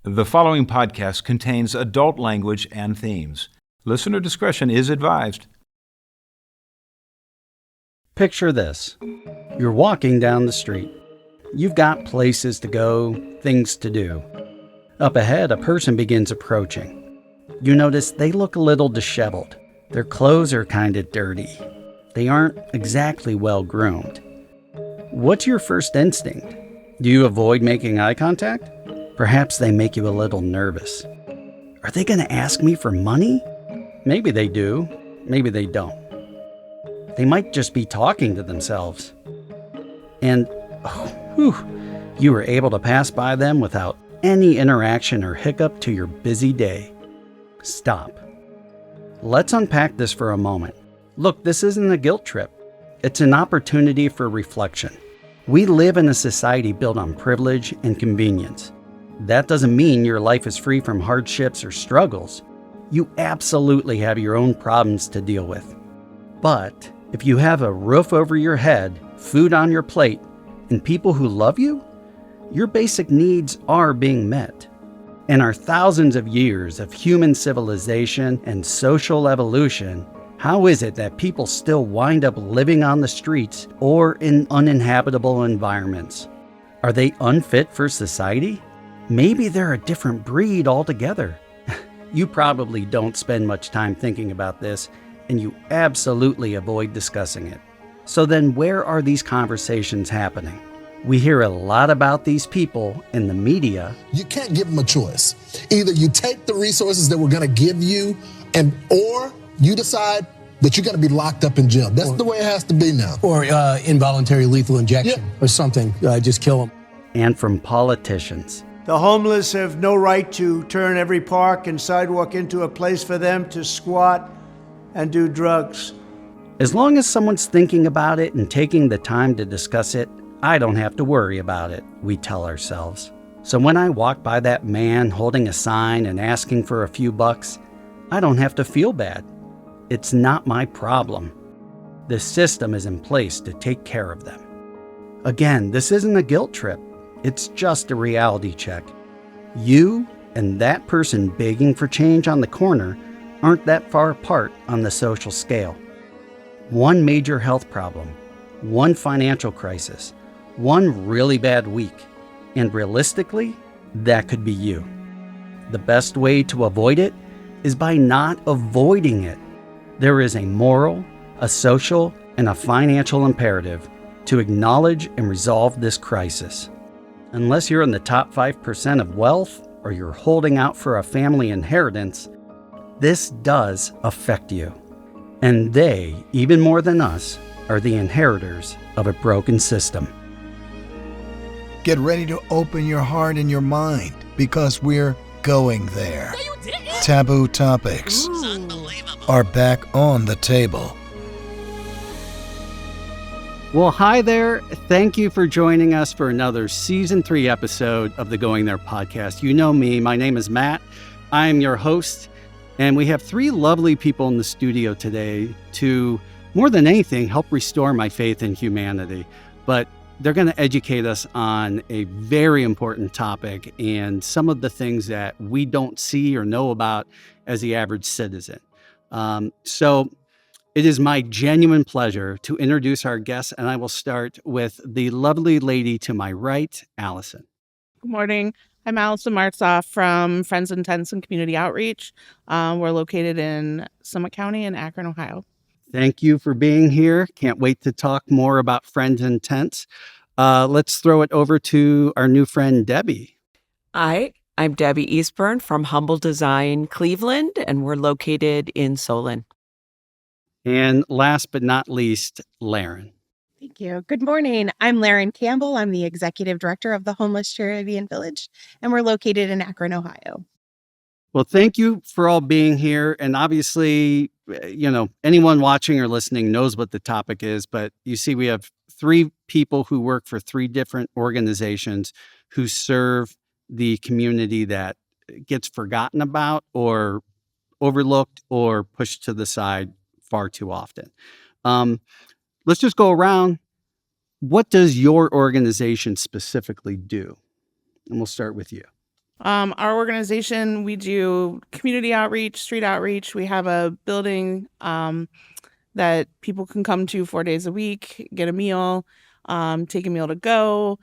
The following podcast contains adult language and themes. Listener discretion is advised. Picture this. You're walking down the street. You've got places to go, things to do. Up ahead, a person begins approaching. You notice they look a little disheveled. Their clothes are kind of dirty. They aren't exactly well groomed. What's your first instinct? Do you avoid making eye contact? Perhaps they make you a little nervous. Are they going to ask me for money? Maybe they do. Maybe they don't. They might just be talking to themselves. And, you were able to pass by them without any interaction or hiccup to your busy day. Stop. Let's unpack this for a moment. Look, this isn't a guilt trip. It's an opportunity for reflection. We live in a society built on privilege and convenience. That doesn't mean your life is free from hardships or struggles. You absolutely have your own problems to deal with. But if you have a roof over your head, food on your plate, and people who love you, your basic needs are being met. In our thousands of years of human civilization and social evolution, how is it that people still wind up living on the streets or in uninhabitable environments? Are they unfit for society? Maybe they're a different breed altogether. You probably don't spend much time thinking about this, and you absolutely avoid discussing it. So then where are these conversations happening? We hear a lot about these people in the media. You can't give them a choice. Either you take the resources that we're going to give you, or you decide that you're going to be locked up in jail. That's the way it has to be now. Or involuntary lethal injection or something. Just kill them. And from politicians. The homeless have no right to turn every park and sidewalk into a place for them to squat and do drugs. As long as someone's thinking about it and taking the time to discuss it, I don't have to worry about it, we tell ourselves. So when I walk by that man holding a sign and asking for a few bucks, I don't have to feel bad. It's not my problem. The system is in place to take care of them. Again, this isn't a guilt trip. It's just a reality check. You and that person begging for change on the corner aren't that far apart on the social scale. One major health problem, one financial crisis, one really bad week, and realistically, that could be you. The best way to avoid it is by not avoiding it. There is a moral, a social, and a financial imperative to acknowledge and resolve this crisis. Unless you're in the top 5% of wealth or you're holding out for a family inheritance, this does affect you. And they, even more than us, are the inheritors of a broken system. Get ready to open your heart and your mind because we're going there. No, you didn't. Taboo topics are back on the table. Well, hi there. Thank you for joining us for another Season 3 episode of the Going There podcast. You know me. My name is Matt. I am your host, and we have 3 lovely people in the studio today to, more than anything, help restore my faith in humanity. But they're going to educate us on a very important topic and some of the things that we don't see or know about as the average citizen. So it is my genuine pleasure to introduce our guests, and I will start with the lovely lady to my right, Allison. Good morning. I'm Allison Martzolf from Friends in Tents and Community Outreach. We're located in Summit County in Akron, Ohio. Thank you for being here. Can't wait to talk more about Friends in Tents. Let's throw it over to our new friend, Debbie. Hi, I'm Debbie Eastburn from Humble Design, Cleveland, and we're located in Solon. And last but not least, Lerryn. Thank you. Good morning. I'm Lerryn Campbell. I'm the Executive Director of the Homeless Charity and Village, and we're located in Akron, Ohio. Well, thank you for all being here. And obviously, anyone watching or listening knows what the topic is, but you see we have 3 people who work for 3 different organizations who serve the community that gets forgotten about or overlooked or pushed to the side far too often. Let's just go around. What does your organization specifically do? And we'll start with you. Our organization, we do community outreach, street outreach. We have a building that people can come to 4 days a week, get a meal, take a meal to go.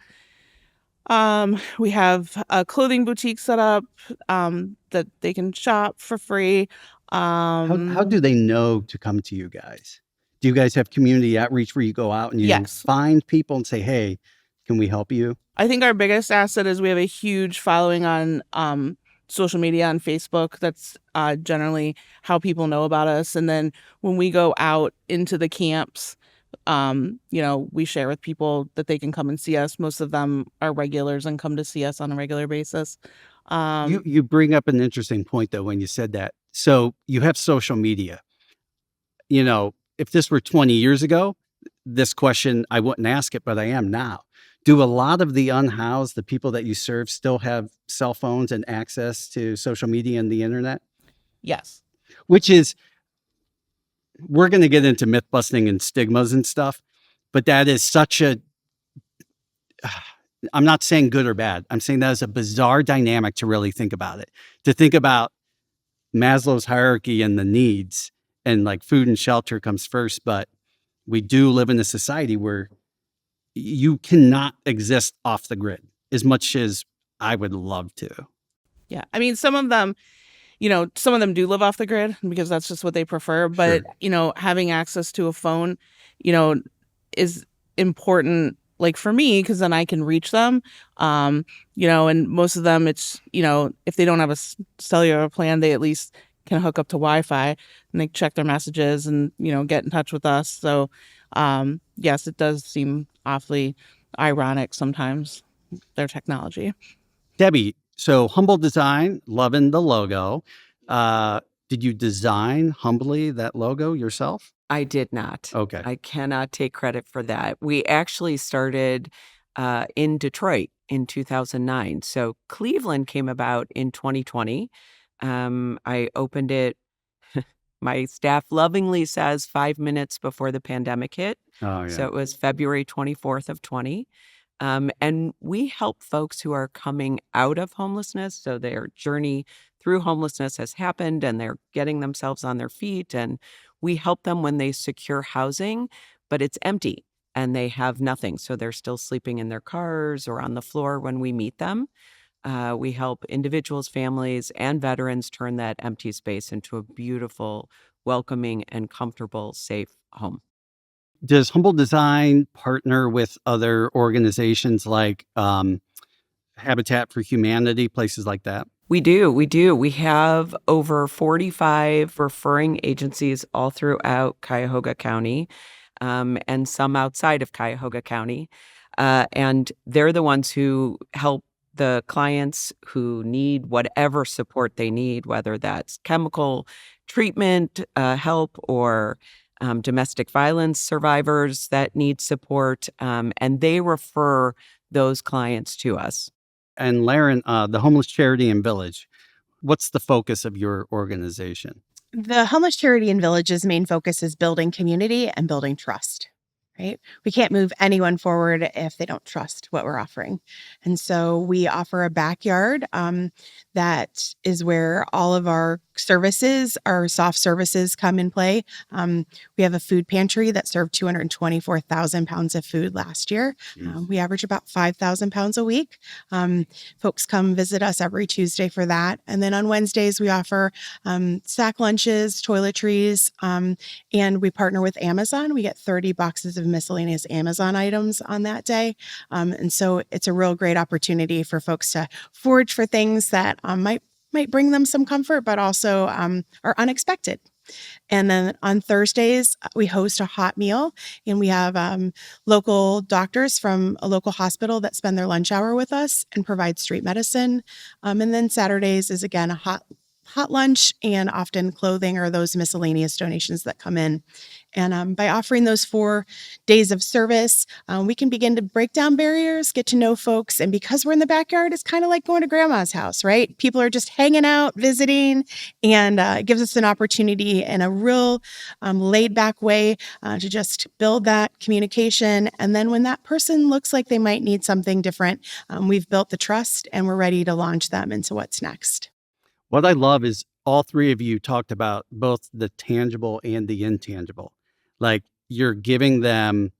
We have a clothing boutique set up that they can shop for free. How do they know to come to you guys? Do you guys have community outreach where you go out and you Yes. find people and say, hey, can we help you? I think our biggest asset is we have a huge following on social media, on Facebook. That's generally how people know about us. And then when we go out into the camps, we share with people that they can come and see us. Most of them are regulars and come to see us on a regular basis. You bring up an interesting point, though, when you said that. So you have social media. If this were 20 years ago, this question, I wouldn't ask it, but I am now. Do a lot of the unhoused, the people that you serve, still have cell phones and access to social media and the internet? Yes. Which is, we're going to get into myth busting and stigmas and stuff, but that is such a, I'm not saying good or bad. I'm saying that is a bizarre dynamic to really think about it. To think about Maslow's hierarchy and the needs, and like food and shelter comes first, but we do live in a society where you cannot exist off the grid as much as I would love to. Yeah. I mean, some of them do live off the grid because that's just what they prefer. But, having access to a phone, is important, like for me, because then I can reach them. And most of them, it's, if they don't have a cellular plan, they at least can hook up to Wi-Fi and they check their messages and, get in touch with us. So, yes, it does seem awfully ironic sometimes, their technology. Debbie, so Humble Design, loving the logo. Did you design Humbly, that logo yourself? I did not. Okay. I cannot take credit for that. We actually started in Detroit in 2009. So Cleveland came about in 2020. I opened it, my staff lovingly says 5 minutes before the pandemic hit. Oh, yeah. So it was February 24th of 20. And we help folks who are coming out of homelessness. So their journey through homelessness has happened and they're getting themselves on their feet. And we help them when they secure housing, but it's empty and they have nothing. So they're still sleeping in their cars or on the floor when we meet them. We help individuals, families, and veterans turn that empty space into a beautiful, welcoming, and comfortable, safe home. Does Humble Design partner with other organizations like Habitat for Humanity, places like that? We do. We have over 45 referring agencies all throughout Cuyahoga County, and some outside of Cuyahoga County. And they're the ones who help the clients who need whatever support they need, whether that's chemical treatment help or domestic violence survivors that need support, and they refer those clients to us. And Lerryn, the Homeless Charity and Village, what's the focus of your organization? The Homeless Charity and Village's main focus is building community and building trust. Right? We can't move anyone forward if they don't trust what we're offering. And so we offer a backyard that is where all of our services, our soft services come in play. We have a food pantry that served 224,000 pounds of food last year. We average about 5,000 pounds a week. Folks come visit us every Tuesday for that. And then on Wednesdays, we offer sack lunches, toiletries, and we partner with Amazon. We get 30 boxes of miscellaneous Amazon items on that day. And so it's a real great opportunity for folks to forage for things that might bring them some comfort, but also are unexpected. And then on Thursdays, we host a hot meal, and we have local doctors from a local hospital that spend their lunch hour with us and provide street medicine. And then Saturdays is again a hot hot lunch and often clothing or those miscellaneous donations that come in. And by offering those 4 days of service, we can begin to break down barriers, get to know folks. And because we're in the backyard, it's kind of like going to grandma's house, right? People are just hanging out, visiting, and it gives us an opportunity in a real laid back way to just build that communication. And then when that person looks like they might need something different, we've built the trust and we're ready to launch them into what's next. What I love is all 3 of you talked about both the tangible and the intangible. Like you're giving them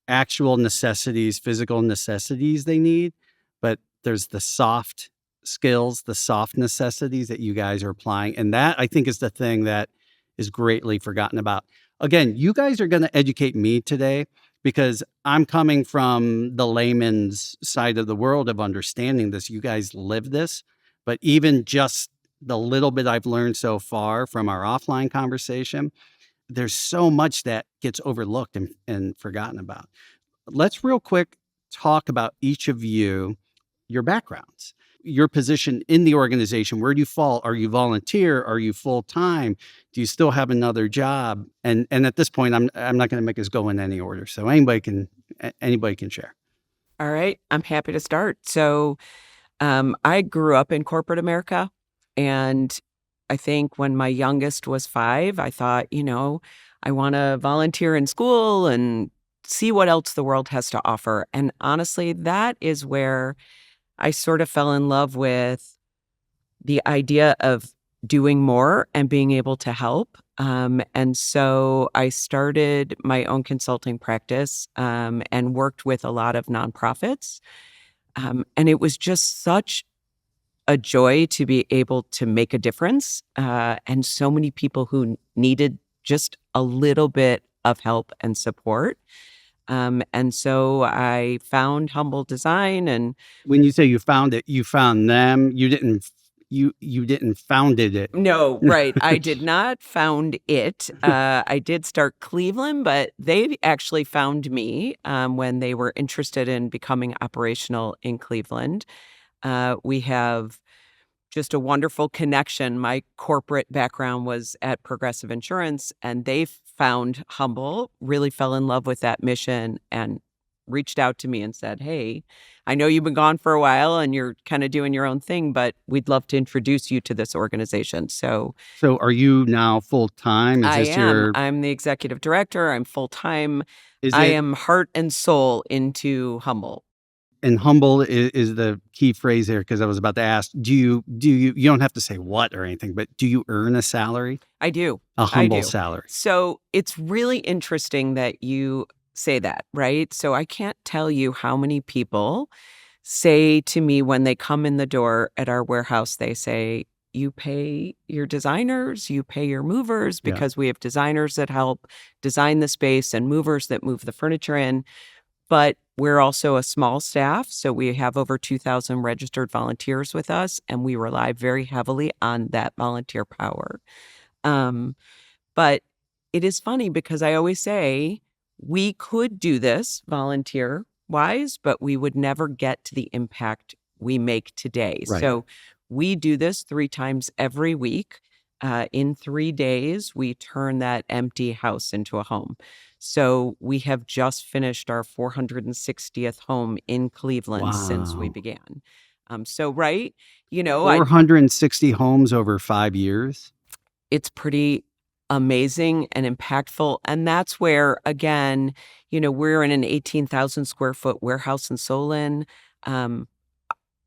actual necessities, physical necessities they need, but there's the soft skills, the soft necessities that you guys are applying. And that I think is the thing that is greatly forgotten about. Again, you guys are going to educate me today because I'm coming from the layman's side of the world of understanding this. You guys live this, but even just the little bit I've learned so far from our offline conversation, there's so much that gets overlooked and forgotten about. Let's real quick talk about each of you, your backgrounds, your position in the organization. Where do you fall? Are you volunteer? Are you full-time? Do you still have another job? And at this point, I'm not going to make us go in any order. So anybody can share. All right. I'm happy to start. So I grew up in corporate America, and I think when my youngest was 5, I thought, I want to volunteer in school and see what else the world has to offer. And honestly, that is where I sort of fell in love with the idea of doing more and being able to help. And so I started my own consulting practice and worked with a lot of nonprofits. And it was just such a joy to be able to make a difference. And so many people who needed just a little bit of help and support. And so I found Humble Design. And when you say you found it, you found them. You didn't founded it. No, right. I did not found it. I did start Cleveland, but they actually found me when they were interested in becoming operational in Cleveland. We have just a wonderful connection. My corporate background was at Progressive Insurance, and they found Humble, really fell in love with that mission, and reached out to me and said, "Hey, I know you've been gone for a while and you're kind of doing your own thing, but we'd love to introduce you to this organization." So are you now full-time? I am. I'm the executive director. I'm full-time. I am heart and soul into Humble. And humble is the key phrase there, because I was about to ask, do you don't have to say what or anything, but do you earn a salary? I do. A humble salary. So it's really interesting that you say that, right? So I can't tell you how many people say to me when they come in the door at our warehouse, they say, "You pay your designers, you pay your movers," because we have designers that help design the space and movers that move the furniture in. But we're also a small staff, so we have over 2,000 registered volunteers with us, and we rely very heavily on that volunteer power. But it is funny because I always say we could do this volunteer-wise, but we would never get to the impact we make today. Right. So we do this 3 times every week. In 3 days, we turn that empty house into a home. So we have just finished our 460th home in Cleveland since we began. Right, 460 homes over 5 years. It's pretty amazing and impactful. And that's where, again, we're in an 18,000 square foot warehouse in Solon.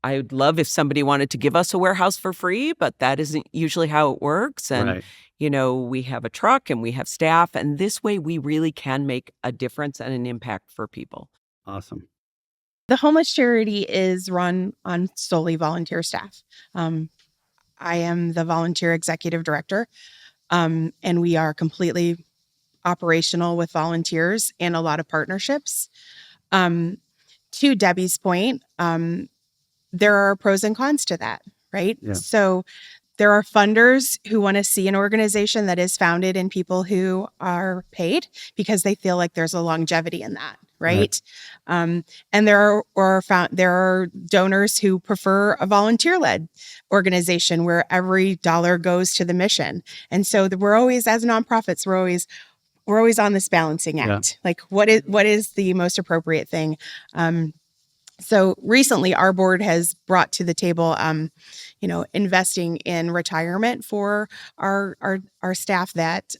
I would love if somebody wanted to give us a warehouse for free, but that isn't usually how it works. And, Right. We have a truck and we have staff. And this way we really can make a difference and an impact for people. Awesome. The homeless charity is run on solely volunteer staff. I am the volunteer executive director, and we are completely operational with volunteers and a lot of partnerships. To Debbie's point, there are pros and cons to that, right? Yeah. So there are funders who want to see an organization that is founded in people who are paid because they feel like there's a longevity in that, right? And there are donors who prefer a volunteer-led organization where every dollar goes to the mission. And so we're always, as nonprofits, we're always on this balancing act. Like, what is the most appropriate thing? So recently, our board has brought to the table, investing in retirement for our staff that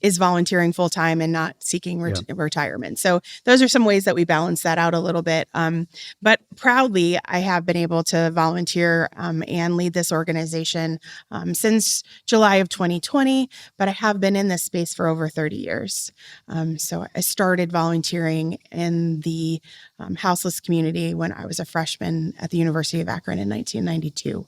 is volunteering full time and not seeking retirement. So those are some ways that we balance that out a little bit. But proudly, I have been able to volunteer and lead this organization since July of 2020, but I have been in this space for over 30 years. So I started volunteering in the houseless community when I was a freshman at the University of Akron in 1992.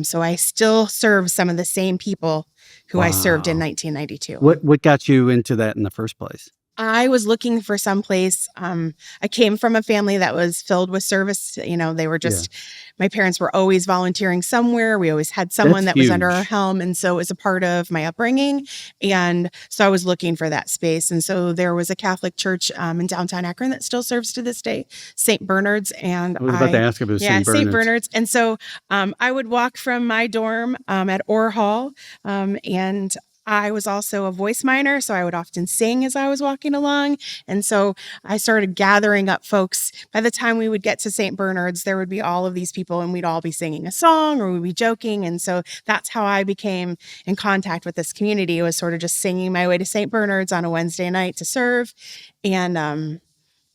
So I still serve some of the same people who I served in 1992. What got you into that in the first place? I was looking for some place. I came from a family that was filled with service. They were just, my parents were always volunteering somewhere. We always had someone that was under our helm. And so it was a part of my upbringing. And so I was looking for that space. And so there was a Catholic church in downtown Akron that still serves to this day, St. Bernard's. And I was about to ask about St. Bernard's. St. Bernard's. And so I would walk from my dorm at Orr Hall, and I was also a voice minor, so I would often sing as I was walking along. And so I started gathering up folks. By the time we would get to St. Bernard's, there would be all of these people, and we'd all be singing a song or we'd be joking. And so that's how I became in contact with this community. It was sort of just singing my way to St. Bernard's on a Wednesday night to serve. And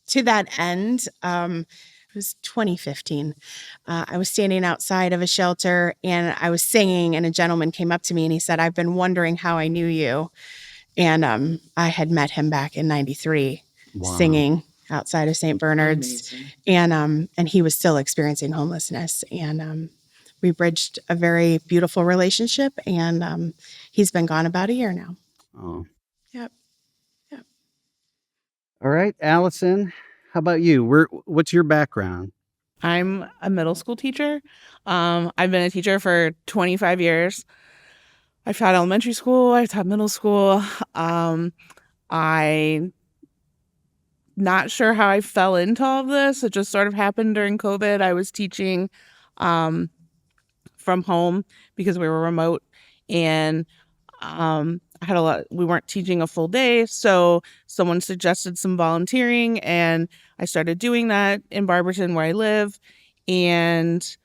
to that end, it was 2015. I was standing outside of a shelter and I was singing, and a gentleman came up to me and he said, "I've been wondering how I knew you." And I had met him back in 93 singing outside of St. Bernard's. Amazing. And he was still experiencing homelessness. And we bridged a very beautiful relationship, and he's been gone about a year now. Oh. Yep. All right, Allison. How about you? What's your background? I'm a middle school teacher. I've been a teacher for 25 years. I've taught elementary school. I've taught middle school. I'm not sure how I fell into all of this. It just sort of happened during COVID. I was teaching from home because we were remote, and I had we weren't teaching a full day, so someone suggested some volunteering, and I started doing that in Barberton where I live, and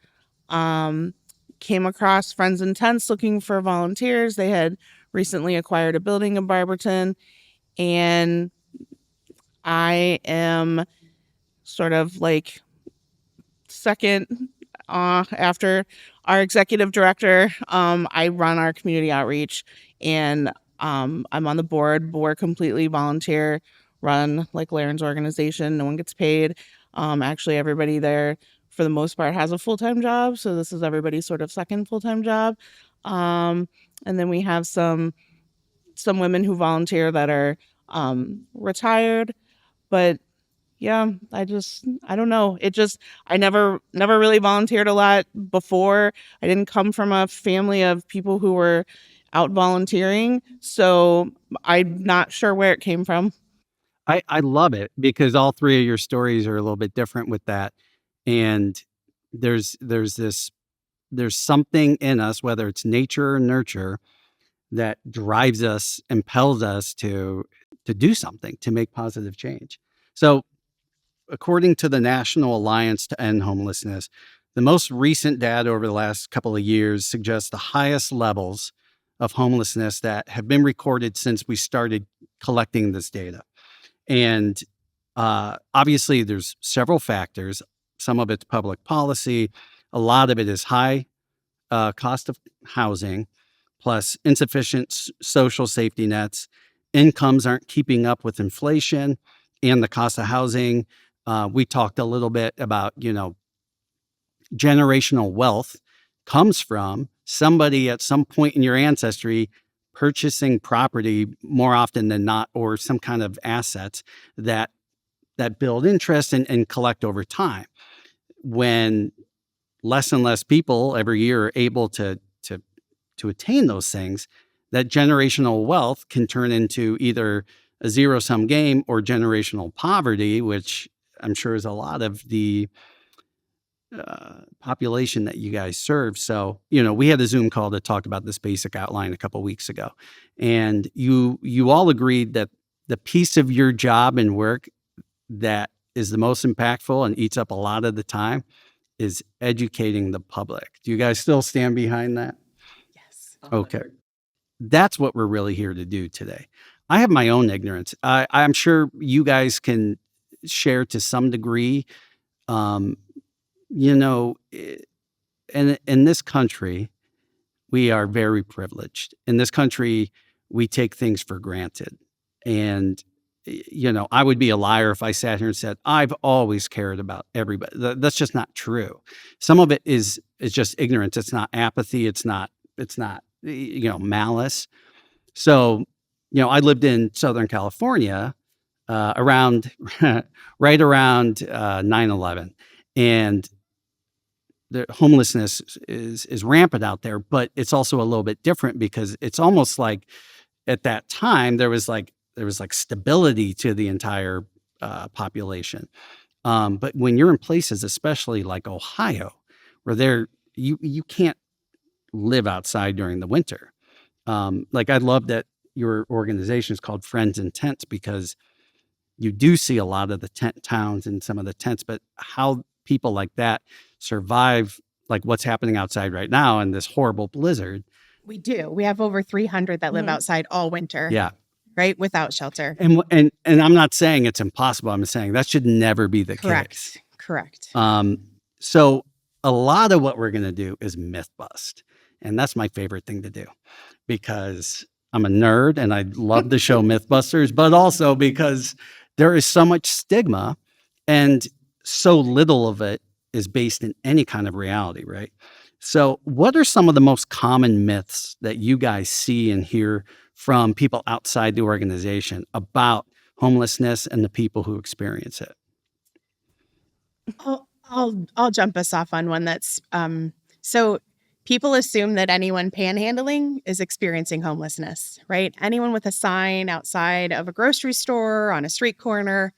came across Friends in Tents looking for volunteers. They had recently acquired a building in Barberton, and I am sort of like second after our executive director. I run our community outreach, and I'm on the board. We're completely volunteer run, like Lerryn's organization. No one gets paid. Actually, everybody there, for the most part, has a full-time job. So this is everybody's sort of second full-time job. And then we have some women who volunteer that are retired. But yeah, I don't know. I never really volunteered a lot before. I didn't come from a family of people who were out volunteering, so I'm not sure where it came from. I love it because all three of your stories are a little bit different with that. And there's something in us, whether it's nature or nurture, that drives us, impels us to do something, to make positive change. So according to the National Alliance to End Homelessness, the most recent data over the last couple of years suggests the highest levels of homelessness that have been recorded since we started collecting this data. And obviously, there's several factors. Some of it's public policy. A lot of it is high cost of housing, plus insufficient social safety nets. Incomes aren't keeping up with inflation and the cost of housing. We talked a little bit about, generational wealth comes from somebody at some point in your ancestry purchasing property more often than not, or some kind of assets that build interest and collect over time. When less and less people every year are able to attain those things, that generational wealth can turn into either a zero-sum game or generational poverty, which I'm sure is a lot of the population that you guys serve. So, we had a Zoom call to talk about this basic outline a couple weeks ago. And you all agreed that the piece of your job and work that is the most impactful and eats up a lot of the time is educating the public. Do you guys still stand behind that? Yes. Okay. That's what we're really here to do today. I have my own ignorance. I'm sure you guys can share to some degree. In this country, we are very privileged. In this country, we take things for granted. And, I would be a liar if I sat here and said, I've always cared about everybody. That's just not true. Some of it is just ignorance. It's not apathy. It's not, malice. So, I lived in Southern California right around 9/11. And the homelessness is rampant out there, but it's also a little bit different because it's almost like at that time there was like stability to the entire population. But when you're in places, especially like Ohio, where you can't live outside during the winter. I love that your organization is called Friends in Tents because you do see a lot of the tent towns and some of the tents, but how people like that survive like what's happening outside right now in this horrible blizzard. We do. We have over 300 that live outside all winter. Yeah. Right? Without shelter. And I'm not saying it's impossible. I'm saying that should never be the case. Correct. So a lot of what we're going to do is myth bust. And that's my favorite thing to do because I'm a nerd and I love the show Mythbusters, but also because there is so much stigma and so little of it is based in any kind of reality, right? So what are some of the most common myths that you guys see and hear from people outside the organization about homelessness and the people who experience it? I'll jump us off on one that's so people assume that anyone panhandling is experiencing homelessness, right? Anyone with a sign outside of a grocery store, on a street corner,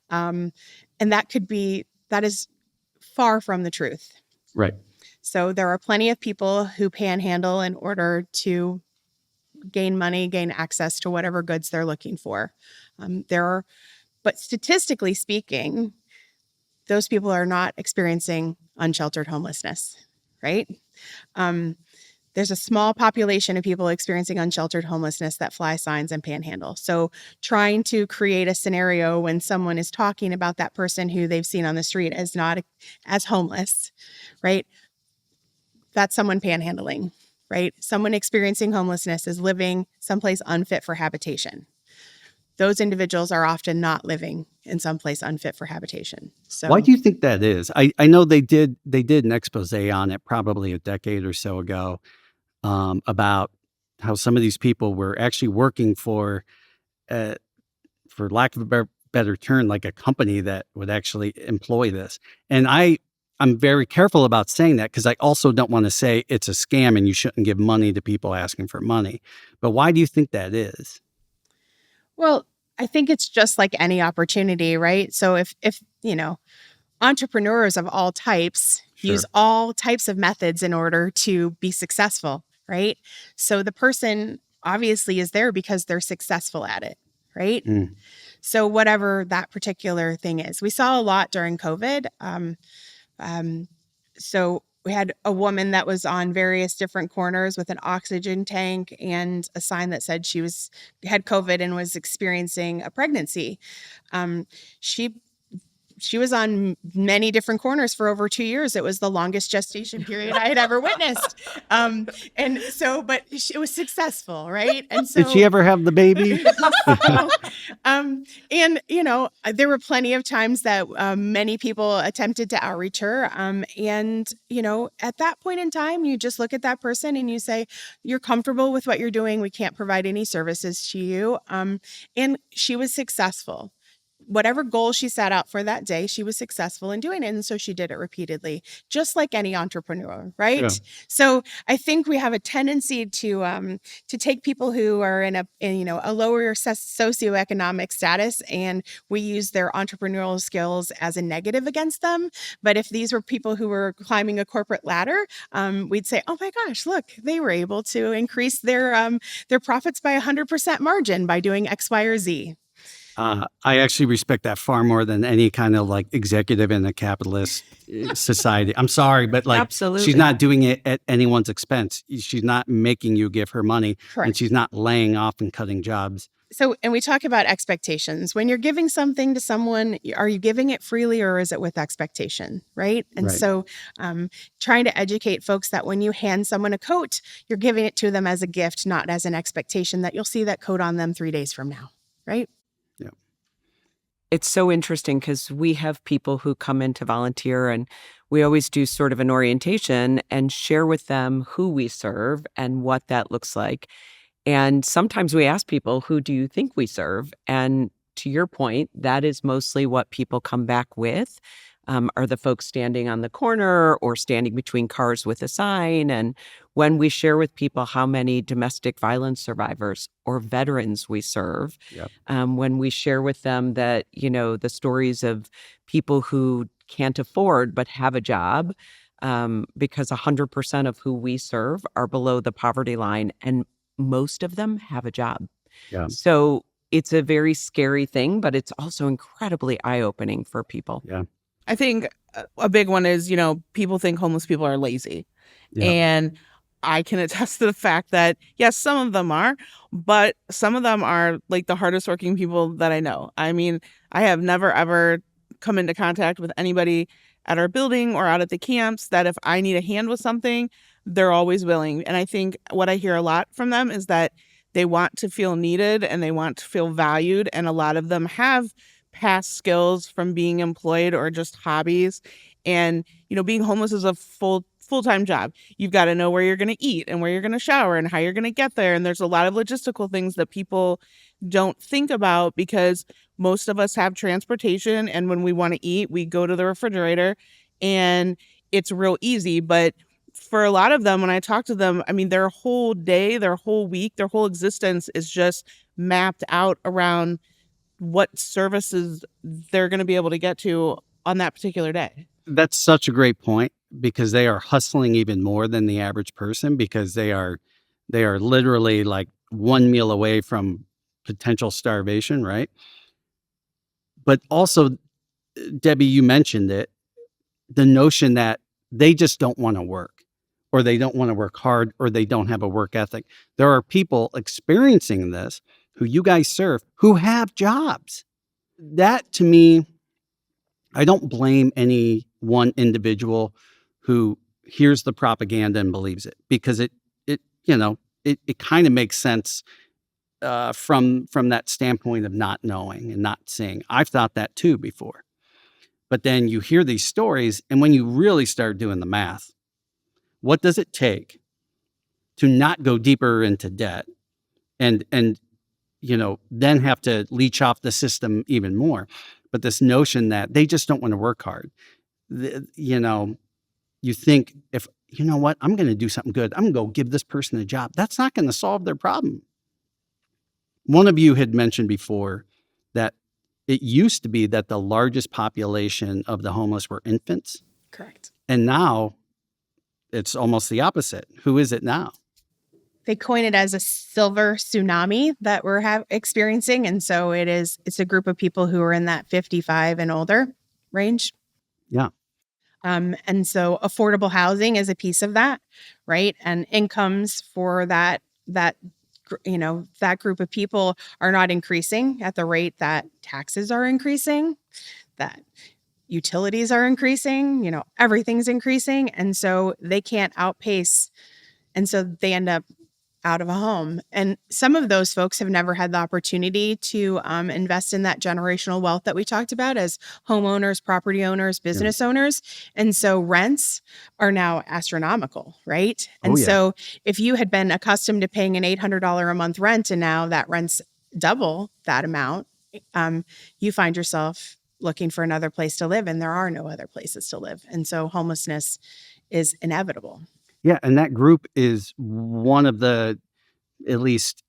and that is far from the truth. Right. So there are plenty of people who panhandle in order to gain money, gain access to whatever goods they're looking for. But statistically speaking, those people are not experiencing unsheltered homelessness, right? There's a small population of people experiencing unsheltered homelessness that fly signs and panhandle. So trying to create a scenario when someone is talking about that person who they've seen on the street as not as homeless, right? That's someone panhandling, right? Someone experiencing homelessness is living someplace unfit for habitation. Those individuals are often not living in someplace unfit for habitation. So why do you think that is? I know they did an expose on it probably a decade or so ago about how some of these people were actually working for lack of a better term, like a company that would actually employ this. And I'm very careful about saying that because I also don't want to say it's a scam and you shouldn't give money to people asking for money. But why do you think that is? Well, I think it's just like any opportunity, right? So if entrepreneurs of all types use all types of methods in order to be successful, right? So the person obviously is there because they're successful at it, right? So whatever that particular thing is. We saw a lot during COVID. So we had a woman that was on various different corners with an oxygen tank and a sign that said she had COVID and was experiencing a pregnancy. She was on many different corners for over 2 years. It was the longest gestation period I had ever witnessed. But it was successful, right? And so, did she ever have the baby? There were plenty of times that many people attempted to outreach her. At that point in time, you just look at that person and you say, you're comfortable with what you're doing. We can't provide any services to you. And she was successful. whatever goal she set out for that day, she was successful in doing it. And so she did it repeatedly, just like any entrepreneur, right? Yeah. So I think we have a tendency to take people who are in a lower socioeconomic status, and we use their entrepreneurial skills as a negative against them. But if these were people who were climbing a corporate ladder, we'd say, oh my gosh, look, they were able to increase their profits by 100% margin by doing X, Y, or Z. I actually respect that far more than any kind of like executive in a capitalist society. I'm sorry, but like Absolutely. she's not doing it at anyone's expense. She's not making you give her money, Correct. and she's not laying off and cutting jobs. So, and we talk about expectations. When you're giving something to someone, are you giving it freely or is it with expectation, right? And Right. so trying to educate folks that when you hand someone a coat, you're giving it to them as a gift, not as an expectation that you'll see that coat on them 3 days from now, right? It's so interesting because we have people who come in to volunteer, and we always do sort of an orientation and share with them who we serve and what that looks like. And sometimes we ask people, who do you think we serve? And to your point, that is mostly what people come back with, are the folks standing on the corner or standing between cars with a sign. And when we share with people how many domestic violence survivors or veterans we serve, Yep. when we share with them that, the stories of people who can't afford but have a job, because 100% of who we serve are below the poverty line, and most of them have a job. Yeah. So it's a very scary thing, but it's also incredibly eye-opening for people. Yeah. I think a big one is, people think homeless people are lazy. Yeah. And I can attest to the fact that, yes, some of them are, but some of them are like the hardest working people that I know. I mean, I have never, ever come into contact with anybody at our building or out at the camps that if I need a hand with something, they're always willing. And I think what I hear a lot from them is that they want to feel needed and they want to feel valued. And a lot of them have past skills from being employed or just hobbies. And, being homeless is a full-time job. You've got to know where you're going to eat and where you're going to shower and how you're going to get there. And there's a lot of logistical things that people don't think about because most of us have transportation. And when we want to eat, we go to the refrigerator and it's real easy. But for a lot of them, when I talk to them, I mean, their whole day, their whole week, their whole existence is just mapped out around what services they're going to be able to get to on that particular day. That's such a great point because they are hustling even more than the average person because they are literally like one meal away from potential starvation, right? But also, Debbie, you mentioned it, the notion that they just don't want to work or they don't want to work hard or they don't have a work ethic. There are people experiencing this who you guys serve who have jobs. That to me, I don't blame any one individual who hears the propaganda and believes it because it kind of makes sense from that standpoint of not knowing and not seeing. I've thought that too before. But then you hear these stories, and when you really start doing the math, what does it take to not go deeper into debt and then have to leech off the system even more? But this notion that they just don't want to work hard, you think if, I'm going to do something good. I'm going to go give this person a job. That's not going to solve their problem. One of you had mentioned before that it used to be that the largest population of the homeless were infants. Correct. And now it's almost the opposite. Who is it now? They coin it as a silver tsunami that we're experiencing. And so it's a group of people who are in that 55 and older range. Yeah. And so affordable housing is a piece of that, right? And incomes for that group of people are not increasing at the rate that taxes are increasing, that utilities are increasing, everything's increasing. And so they can't outpace. And so they end up out of a home. And some of those folks have never had the opportunity to invest in that generational wealth that we talked about as homeowners, property owners, business owners. And so rents are now astronomical, right? And so if you had been accustomed to paying an $800 a month rent and now that rent's double that amount, you find yourself looking for another place to live, and there are no other places to live. And so homelessness is inevitable. Yeah, and that group is one of the, at least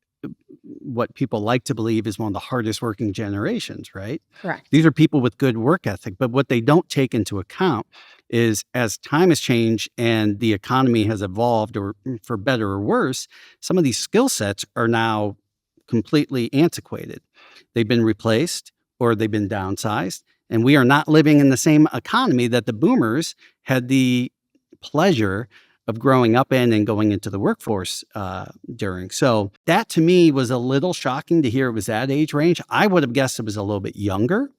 what people like to believe, is one of the hardest working generations, right? Correct. These are people with good work ethic, but what they don't take into account is, as time has changed and the economy has evolved, or for better or worse, some of these skill sets are now completely antiquated. They've been replaced or they've been downsized, and we are not living in the same economy that the boomers had the pleasure of growing up in and going into the workforce during. So that to me was a little shocking to hear it was that age range. I would have guessed it was a little bit younger.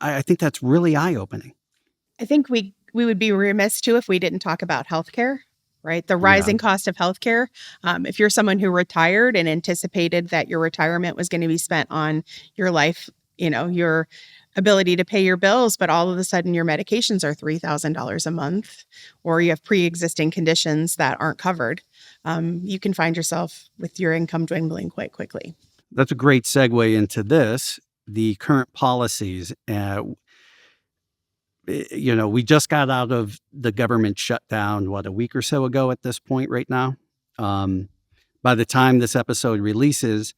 I think that's really eye-opening. I think we would be remiss too if we didn't talk about healthcare, right? The rising cost of healthcare. If you're someone who retired and anticipated that your retirement was going to be spent on your life, your ability to pay your bills, but all of a sudden your medications are $3,000 a month, or you have pre-existing conditions that aren't covered, you can find yourself with your income dwindling quite quickly. That's a great segue into this, the current policies. We just got out of the government shutdown, a week or so ago at this point right now. By the time this episode releases,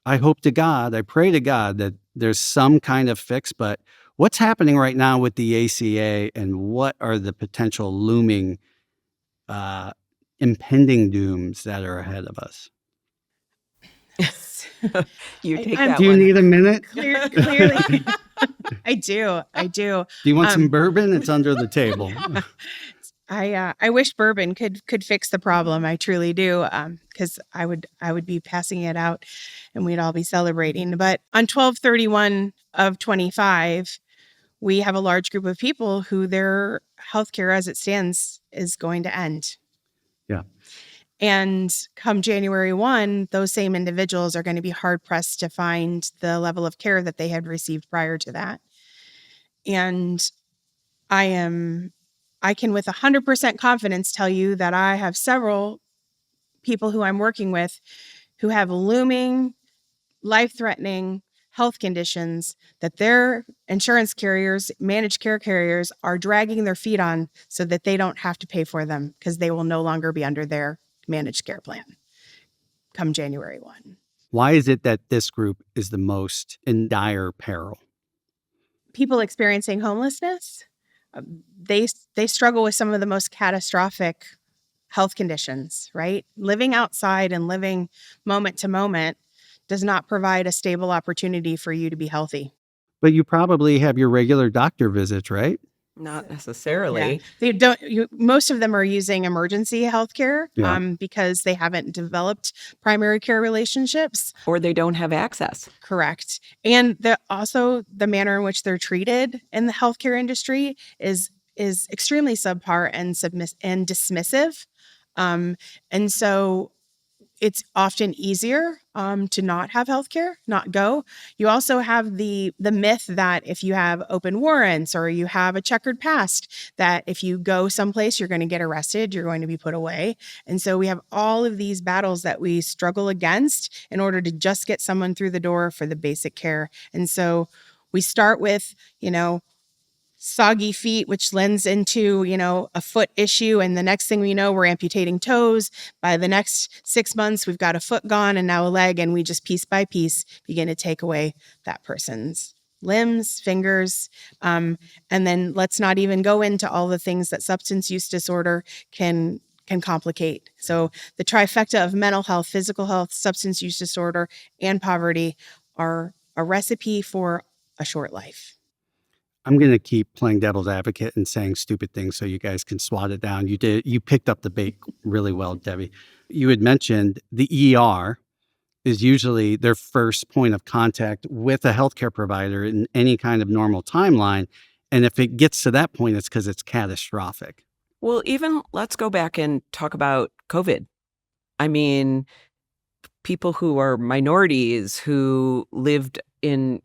I pray to God that there's some kind of fix, but what's happening right now with the ACA, and what are the potential looming impending dooms that are ahead of us? You take I'm- that Do you one. need a minute? Clearly. I do. Do you want some bourbon? It's under the table. I wish bourbon could fix the problem. I truly do, because I would be passing it out, and we'd all be celebrating. But on 12/31 of 25, we have a large group of people who their healthcare, as it stands, is going to end. Yeah. And come January 1, those same individuals are going to be hard pressed to find the level of care that they had received prior to that. And I can with 100% confidence tell you that I have several people who I'm working with who have looming, life-threatening health conditions that their insurance carriers, managed care carriers, are dragging their feet on so that they don't have to pay for them, because they will no longer be under their managed care plan come January 1. Why is it that this group is the most in dire peril? People experiencing homelessness, they struggle with some of the most catastrophic health conditions, right? Living outside and living moment to moment does not provide a stable opportunity for you to be healthy. But you probably have your regular doctor visits, right? Not necessarily. They don't. Most of them are using emergency healthcare because they haven't developed primary care relationships, Or they don't have access. Correct. And also the manner in which they're treated in the healthcare industry is extremely subpar and dismissive. And so it's often easier to not have healthcare, not go. You also have the myth that if you have open warrants or you have a checkered past, that if you go someplace, you're going to get arrested, you're going to be put away. And so we have all of these battles that we struggle against in order to just get someone through the door for the basic care. And so we start with, soggy feet, which lends into, a foot issue. And the next thing we know, we're amputating toes. By the next 6 months, we've got a foot gone and now a leg. And we just piece by piece begin to take away that person's limbs, fingers. And then let's not even go into all the things that substance use disorder can complicate. So the trifecta of mental health, physical health, substance use disorder, and poverty are a recipe for a short life. I'm going to keep playing devil's advocate and saying stupid things so you guys can swat it down. You picked up the bait really well, Debbie. You had mentioned the ER is usually their first point of contact with a healthcare provider in any kind of normal timeline. And if it gets to that point, it's because it's catastrophic. Well, even let's go back and talk about COVID. I mean, people who are minorities who lived in,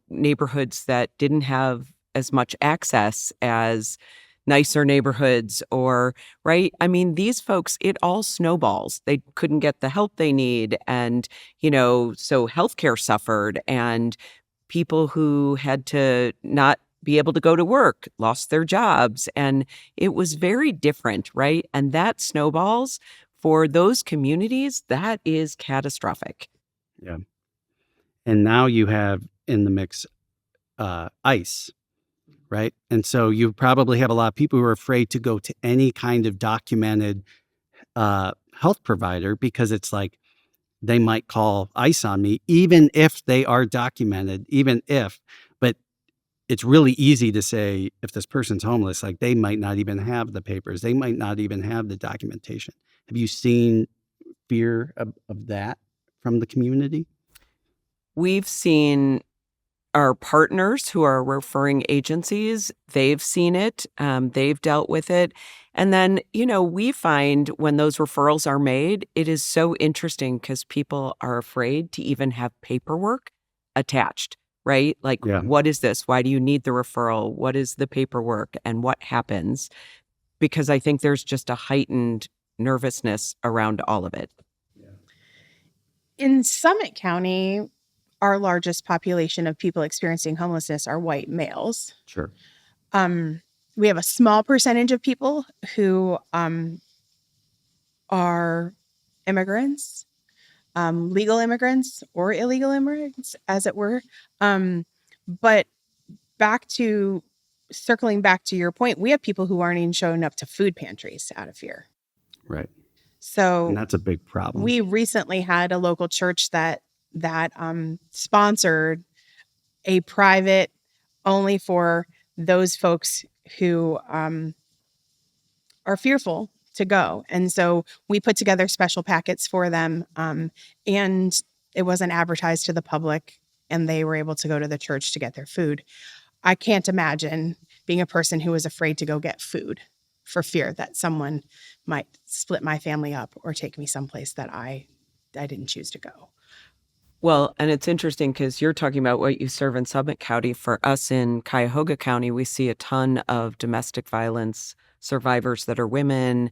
neighborhoods that didn't have as much access as nicer neighborhoods or, right? I mean, these folks, it all snowballs. They couldn't get the help they need. And, so healthcare suffered, and people who had to not be able to go to work lost their jobs. And it was very different, right? And that snowballs for those communities, that is catastrophic. Yeah. And now you have in the mix ICE, right? And so you probably have a lot of people who are afraid to go to any kind of documented health provider because it's like they might call ICE on me, even if they are documented, but it's really easy to say if this person's homeless, like they might not even have the papers. They might not even have the documentation. Have you seen fear of that from the community? We've seen our partners who are referring agencies, they've seen it, they've dealt with it. And then, we find when those referrals are made, it is so interesting because people are afraid to even have paperwork attached, right? Like, Yeah. What is this? Why do you need the referral? What is the paperwork and what happens? Because I think there's just a heightened nervousness around all of it. In Summit County, our largest population of people experiencing homelessness are white males. Sure. We have a small percentage of people who are immigrants, legal immigrants or illegal immigrants, as it were. But circling back to your point, we have people who aren't even showing up to food pantries out of fear. Right. So And that's a big problem. we recently had a local church that sponsored a private only for those folks who are fearful to go. And so we put together special packets for them, and it wasn't advertised to the public, and they were able to go to the church to get their food. I can't imagine being a person who was afraid to go get food for fear that someone might split my family up or take me someplace that I didn't choose to go. Well, and it's interesting because you're talking about what you serve in Summit County. For us in Cuyahoga County, we see a ton of domestic violence survivors that are women,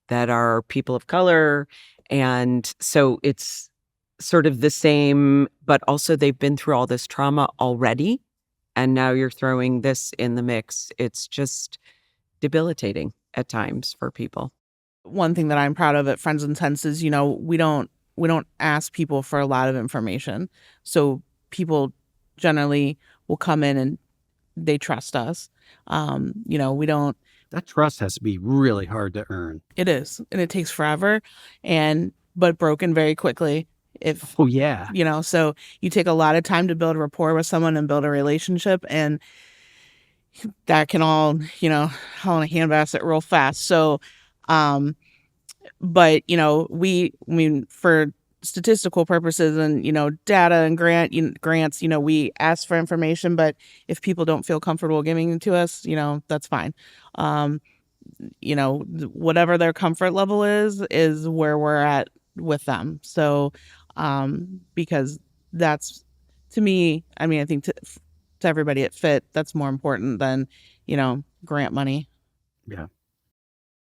that are people of color. And so it's sort of the same, but also they've been through all this trauma already. And now you're throwing this in the mix. It's just debilitating at times for people. One thing that I'm proud of at Friends and Tents is, we don't ask people for a lot of information. So people generally will come in and they trust us. We don't. That trust has to be really hard to earn. It is. And it takes forever but broken very quickly. Oh, yeah. So you take a lot of time to build a rapport with someone and build a relationship, and that can all, all in a handbasket real fast. So, but, for statistical purposes and, data and grants, we ask for information, but if people don't feel comfortable giving it to us, that's fine. Whatever their comfort level is where we're at with them. So, because that's, to me, I think to everybody at FIT, that's more important than, grant money. Yeah.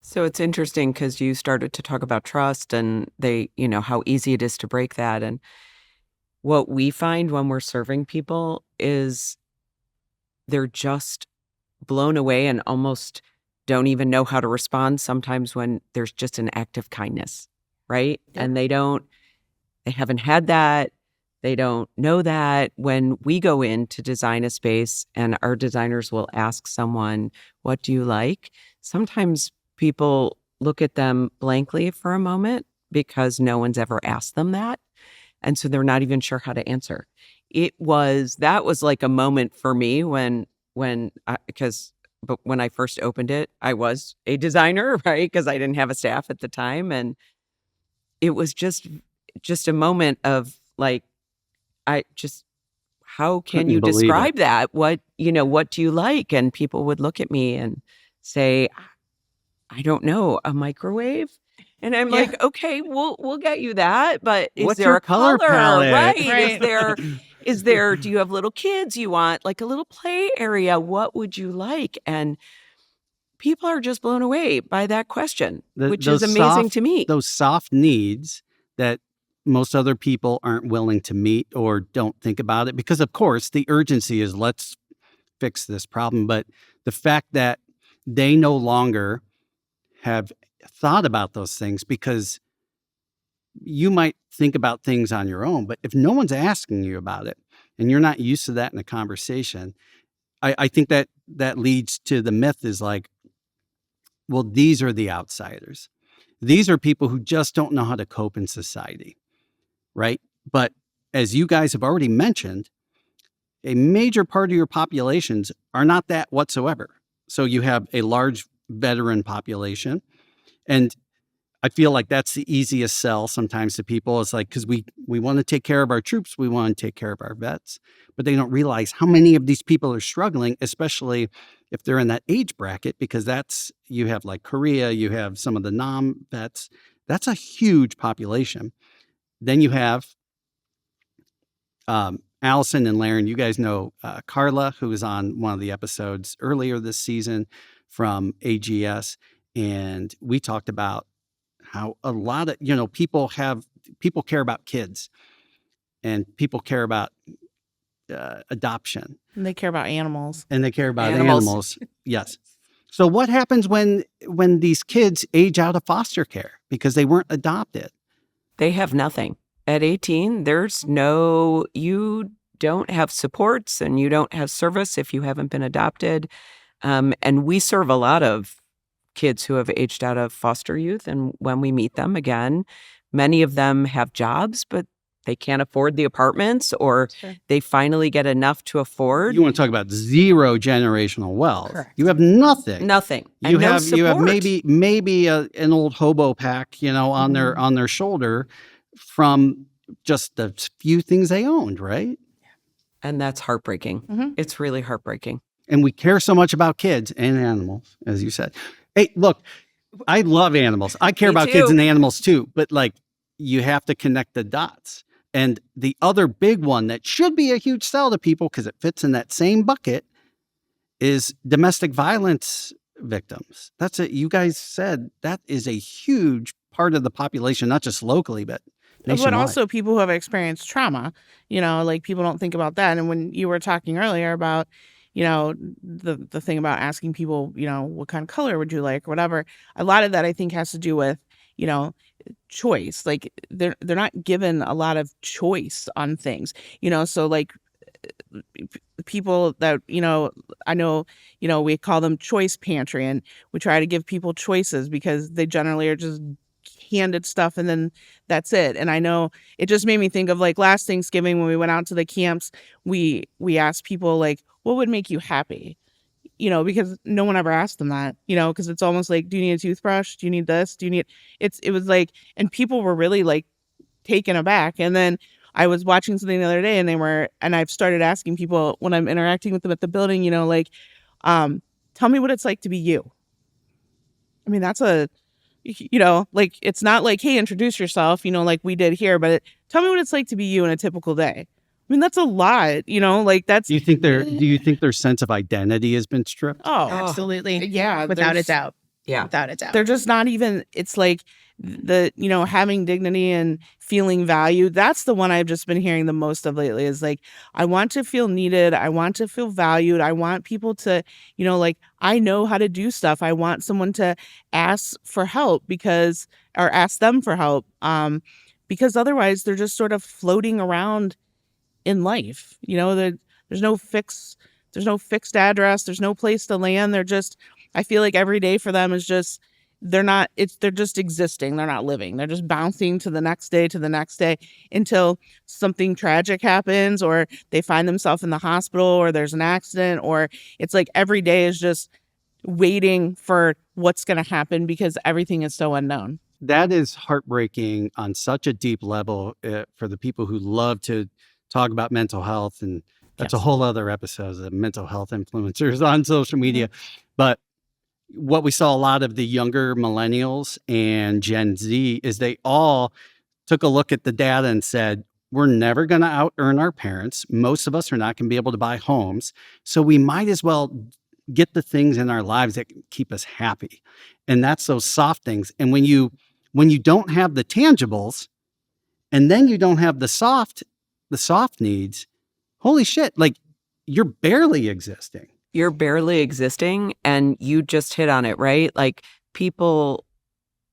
So it's interesting because you started to talk about trust and how easy it is to break that. And what we find when we're serving people is they're just blown away and almost don't even know how to respond sometimes when there's just an act of kindness, right? Yeah. And they haven't had that. They don't know that. When we go in to design a space and our designers will ask someone, what do you like? Sometimes people look at them blankly for a moment because no one's ever asked them that. And so they're not even sure how to answer. That was like a moment for me when I first opened it, I was a designer, right? Because I didn't have a staff at the time. And it was just a moment of like, how can you describe that? What do you like? And people would look at me and say, I don't know, a microwave? And I'm like, okay, we'll get you that. But what's there a color palette? Right. Is there, do you have little kids? You want like a little play area? What would you like? And people are just blown away by that question, which Those is amazing soft- to me. Those soft needs that most other people aren't willing to meet or don't think about it, because of course the urgency is let's fix this problem. But the fact that they no longer have thought about those things, because you might think about things on your own, but if no one's asking you about it and you're not used to that in a conversation, I think that leads to the myth is like, well, these are the outsiders. These are people who just don't know how to cope in society, right? But as you guys have already mentioned, a major part of your populations are not that whatsoever. So you have a large veteran population, and I feel like that's the easiest sell sometimes to people. It's like, because we want to take care of our troops, we want to take care of our vets, but they don't realize how many of these people are struggling, especially if they're in that age bracket, because you have like Korea, you have some of the non-vets. That's a huge population. Then you have Allison and Lerryn. You guys know Carla, who was on one of the episodes earlier this season from AGS, and we talked about how a lot of, people care about kids, and people care about adoption. And they care about animals. And they care about animals. Yes. So what happens when these kids age out of foster care because they weren't adopted? They have nothing. At 18, you don't have supports and you don't have service if you haven't been adopted. And we serve a lot of kids who have aged out of foster youth. And when we meet them again, many of them have jobs, but they can't afford the apartments, or they finally get enough to afford. You want to talk about zero generational wealth. Correct. You have nothing. Nothing. You And no have support. maybe an old hobo pack, on their shoulder from just the few things they owned, right? And that's heartbreaking. Mm-hmm. It's really heartbreaking. And we care so much about kids and animals, as you said. Hey, look, I love animals. I care Me about too. kids and animals too, but you have to connect the dots. And the other big one that should be a huge sell to people, because it fits in that same bucket, is domestic violence victims. That's it. You guys said that is a huge part of the population, not just locally, but nationwide. But also people who have experienced trauma, people don't think about that. And when you were talking earlier about, the thing about asking people, what kind of color would you like or whatever, a lot of that I think has to do with, choice. Like they're not given a lot of choice on things, so like people that, I know, we call them choice pantry, and we try to give people choices because they generally are just handed stuff and then that's it. And I know it just made me think of like last Thanksgiving when we went out to the camps, we asked people like, what would make you happy? Because no one ever asked them that, because it's almost like, do you need a toothbrush? Do you need this? It was like, and people were really like taken aback. And then I was watching something the other day and I've started asking people when I'm interacting with them at the building, tell me what it's like to be you. I mean, that's it's not like, hey, introduce yourself, like we did here, but tell me what it's like to be you in a typical day. I mean, that's a lot, that's. Do you think their sense of identity has been stripped? Oh, Absolutely. yeah. Without a doubt. Yeah. Without a doubt. They're just not even, it's like having dignity and feeling valued. That's the one I've just been hearing the most of lately is like, I want to feel needed. I want to feel valued. I want people to, I know how to do stuff. I want someone to ask for help or ask them for help. Because otherwise they're just sort of floating around in life. There's no fixed address. There's no place to land. I feel like every day for them is just, they're just existing. They're not living. They're just bouncing to the next day until something tragic happens or they find themselves in the hospital or there's an accident, or it's like every day is just waiting for what's going to happen because everything is so unknown. That is heartbreaking on such a deep level for the people who love to talk about mental health. And that's a whole other episode of mental health influencers on social media. Mm-hmm. But what we saw a lot of the younger millennials and Gen Z is they all took a look at the data and said, we're never going to out earn our parents. Most of us are not going to be able to buy homes. So we might as well get the things in our lives that keep us happy. And that's those soft things. And when you don't have the tangibles, and then you don't have the soft needs, holy shit, like you're barely existing. You're barely existing, and you just hit on it, right? Like, people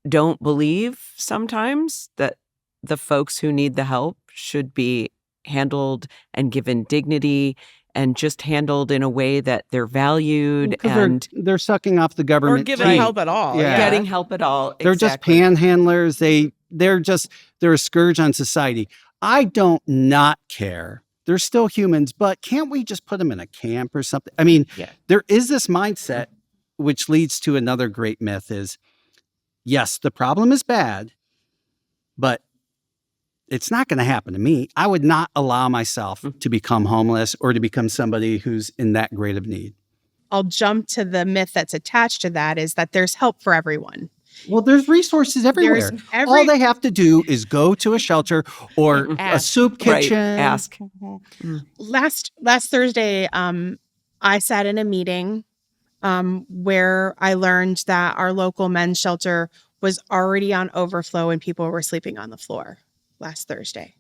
don't believe sometimes that the folks who need the help should be handled and given dignity and just handled in a way that they're valued, and they're sucking off the government or giving help at all. Yeah. getting help at all. They're just panhandlers. They're a scourge on society. I don't not care. They're still humans, but can't we just put them in a camp or something? I mean, there is this mindset, which leads to another great myth is, yes, the problem is bad, but it's not going to happen to me. I would not allow myself to become homeless or to become somebody who's in that great of need. I'll jump to the myth that's attached to that is that there's help for everyone. Well, there's resources everywhere. All they have to do is go to a shelter or a soup kitchen. Right. Ask. Last Thursday, I sat in a meeting where I learned that our local men's shelter was already on overflow and people were sleeping on the floor last Thursday.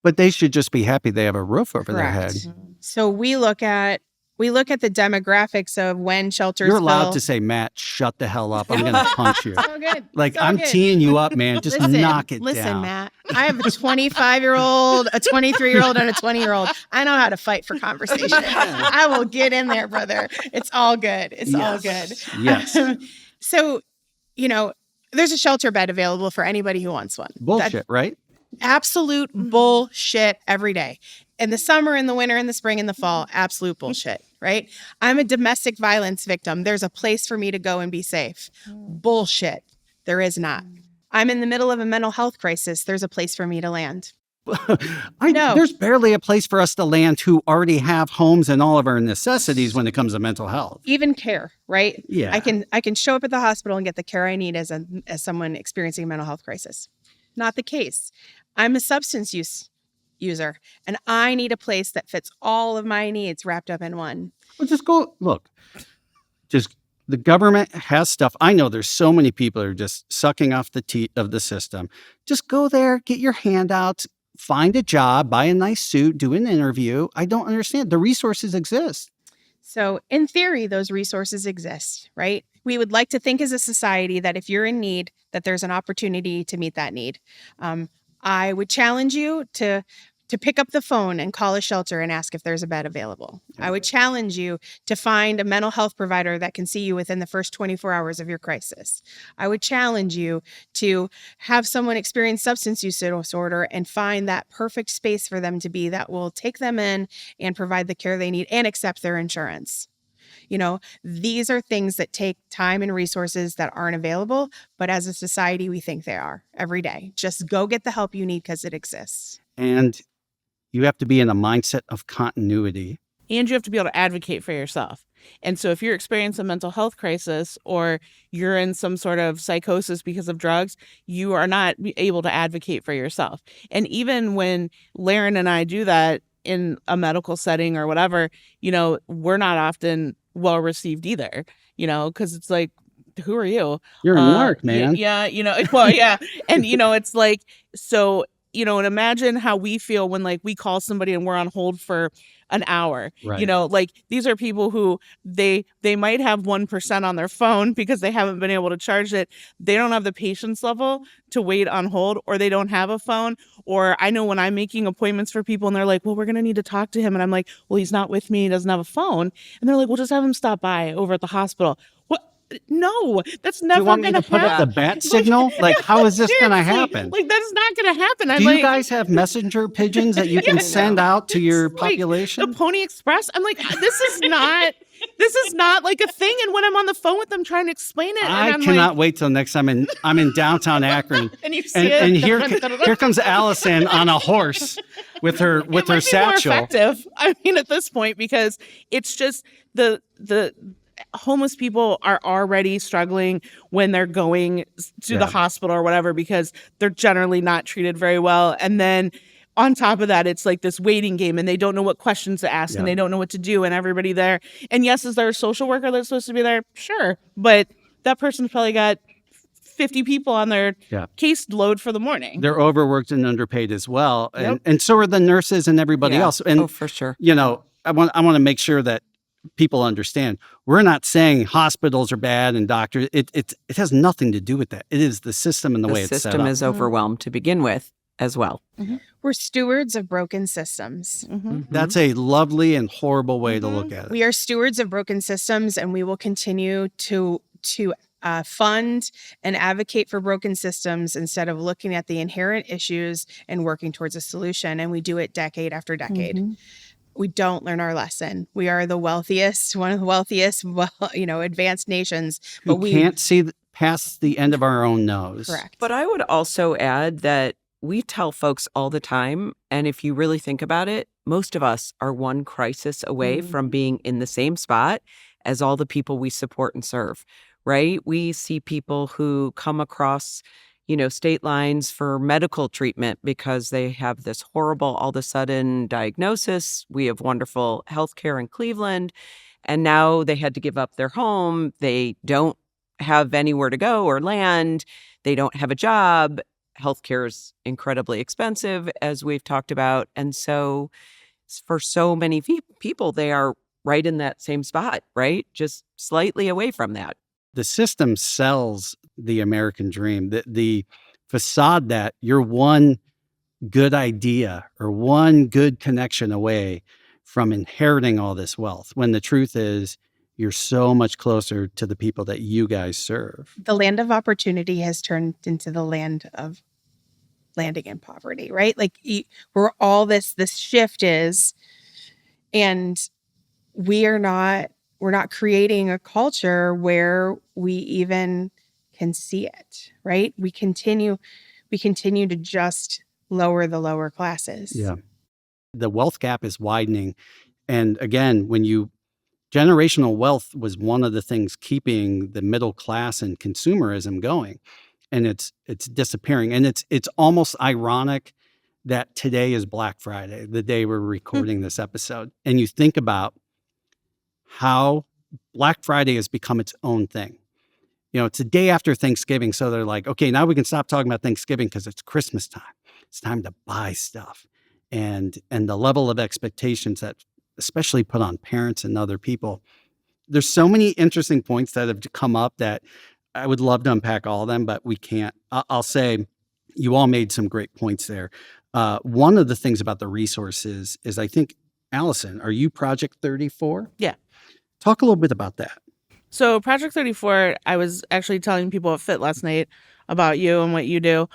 But they should just be happy they have a roof over their head. So we look at the demographics of when shelters You're allowed fill. to say, Matt, shut the hell up. I'm going to punch you. So good. Like, So I'm good. teeing you up, man. Just knock it down. Listen, Matt, I have a 25-year-old, a 23-year-old, and a 20-year-old. I know how to fight for conversation. I will get in there, brother. It's all good. It's all good. Yes. So, there's a shelter bed available for anybody who wants one. Bullshit, right? Absolute bullshit every day. In the summer, in the winter, in the spring, in the fall, absolute bullshit, right? I'm a domestic violence victim. There's a place for me to go and be safe. Bullshit. There is not. I'm in the middle of a mental health crisis. There's a place for me to land. I know. There's barely a place for us to land who already have homes and all of our necessities when it comes to mental health. Even care, right? Yeah. I can show up at the hospital and get the care I need as someone experiencing a mental health crisis. Not the case. I'm a substance use user, and I need a place that fits all of my needs wrapped up in one. Well, just go look. Just the government has stuff. I know there's so many people who are just sucking off the teat of the system. Just go there, get your handouts, find a job, buy a nice suit, do an interview. I don't understand. The resources exist. So in theory, those resources exist, right? We would like to think as a society that if you're in need, that there's an opportunity to meet that need. I would challenge you to pick up the phone and call a shelter and ask if there's a bed available. I would challenge you to find a mental health provider that can see you within the first 24 hours of your crisis. I would challenge you to have someone experience substance use disorder and find that perfect space for them to be that will take them in and provide the care they need and accept their insurance. These are things that take time and resources that aren't available, but as a society, we think they are every day. Just go get the help you need because it exists. And you have to be in a mindset of continuity. And you have to be able to advocate for yourself. And so if you're experiencing a mental health crisis or you're in some sort of psychosis because of drugs, you are not able to advocate for yourself. And even when Lerryn and I do that in a medical setting or whatever, we're not often well received either, because it's like, who are you? You're a narc, man. Yeah, well, yeah. And, it's like, so, and imagine how we feel when we call somebody and we're on hold for an hour. Right. These are people who they might have 1% on their phone because they haven't been able to charge it. They don't have the patience level to wait on hold, or they don't have a phone. Or I know when I'm making appointments for people and they're like, well, we're going to need to talk to him. And I'm like, well, he's not with me. He doesn't have a phone. And they're like, well, just have him stop by over at the hospital. What? No, that's never going to happen. Do you want me to put up the bat signal? How is this going to happen? That's not going to happen. Do you guys have messenger pigeons that you can send out to your population? The Pony Express. I'm like, this is not a thing. And when I'm on the phone with them trying to explain it, I cannot wait till next time. I'm in downtown Akron, and you see and here comes Allison on a horse with her satchel. More effective. I mean, at this point, because it's just the homeless people are already struggling when they're going to the hospital or whatever, because they're generally not treated very well. And then on top of that, it's like this waiting game, and they don't know what questions to ask, Yeah. and they don't know what to do, and everybody there. And yes, is there a social worker that's supposed to be there? Sure. But that person's probably got 50 people on their Yeah. case load for the morning. They're overworked and underpaid as well. And so are the nurses and everybody Yeah. else. And, Oh, for sure. I want to make sure that people understand. We're not saying hospitals are bad and doctors. It has nothing to do with that. It is the system and the way it's set system up. is overwhelmed to begin with as well. We're stewards of broken systems. That's a lovely and horrible way to look at it. We are stewards of broken systems, and we will continue to fund and advocate for broken systems instead of looking at the inherent issues and working towards a solution. And we do it decade after decade. We don't learn our lesson. We are the wealthiest, one of the wealthiest, advanced nations, but We can't see past the end of our own nose. correct. But I would also add that we tell folks all the time, and if you really think about it, most of us are one crisis away from being in the same spot as all the people we support and serve, right? We see people who come across, state lines for medical treatment because they have this horrible, all of a sudden diagnosis. We have wonderful healthcare in Cleveland, and now they had to give up their home. They don't have anywhere to go or land. They don't have a job. Healthcare is incredibly expensive, as we've talked about. And so for so many people, they are right in that same spot, right? Just slightly away from that. The system sells the American dream, the facade that you're one good idea or one good connection away from inheriting all this wealth, when the truth is you're so much closer to the people that you guys serve. The land of opportunity has turned into the land of landing in poverty, right? Like where all this shift is, and we're not creating a culture where we even can see it, right? We continue to just lower the lower classes. Yeah. The wealth gap is widening. And again, generational wealth was one of the things keeping the middle class and consumerism going. And it's disappearing. And it's almost ironic that today is Black Friday, the day we're recording this episode. And you think about how Black Friday has become its own thing. It's the day after Thanksgiving. So they're like, okay, now we can stop talking about Thanksgiving because it's Christmas time. It's time to buy stuff. And the level of expectations that especially put on parents and other people. There's so many interesting points that have come up that I would love to unpack all of them, but we can't. I'll say you all made some great points there. One of the things about the resources is, I think, Allison, are you Project 34? Yeah. Talk a little bit about that. So Project 34, I was actually telling people at Fit last night about you and what you do.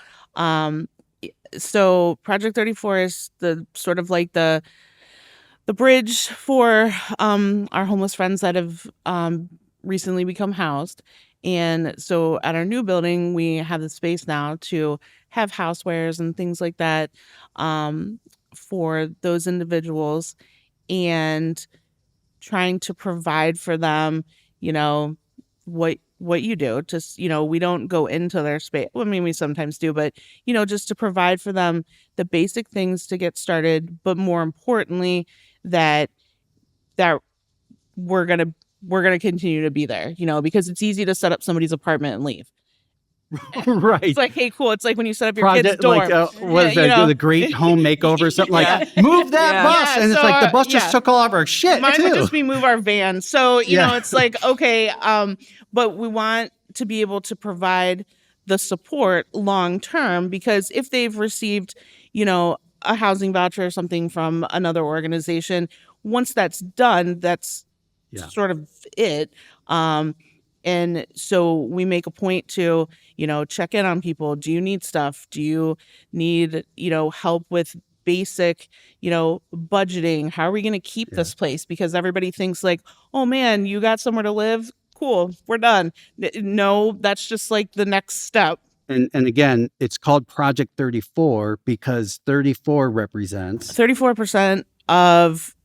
So Project 34 is the sort of like the bridge for our homeless friends that have recently become housed. And so at our new building, we have the space now to have housewares and things like that for those individuals, and trying to provide for them, what you do. Just, we don't go into their space. Well, I mean, we sometimes do, but, just to provide for them the basic things to get started, but more importantly, that we're going to continue to be there, because it's easy to set up somebody's apartment and leave. Right. It's like, hey, cool. It's like when you set up your kid's dorm. The great home makeover or something like, move that bus. Yeah, and so it's like the bus just took all of our shit, Mine too. would just be move our van. So, you know, it's like, okay, but we want to be able to provide the support long term, because if they've received, a housing voucher or something from another organization, once that's done, that's sort of it. And so we make a point to, check in on people. Do you need stuff? Do you need, help with basic, budgeting? How are we going to keep this place? Because everybody thinks like, oh man, you got somewhere to live? Cool, we're done. No, that's just like the next step. And again, it's called Project 34 because 34 represents 34% of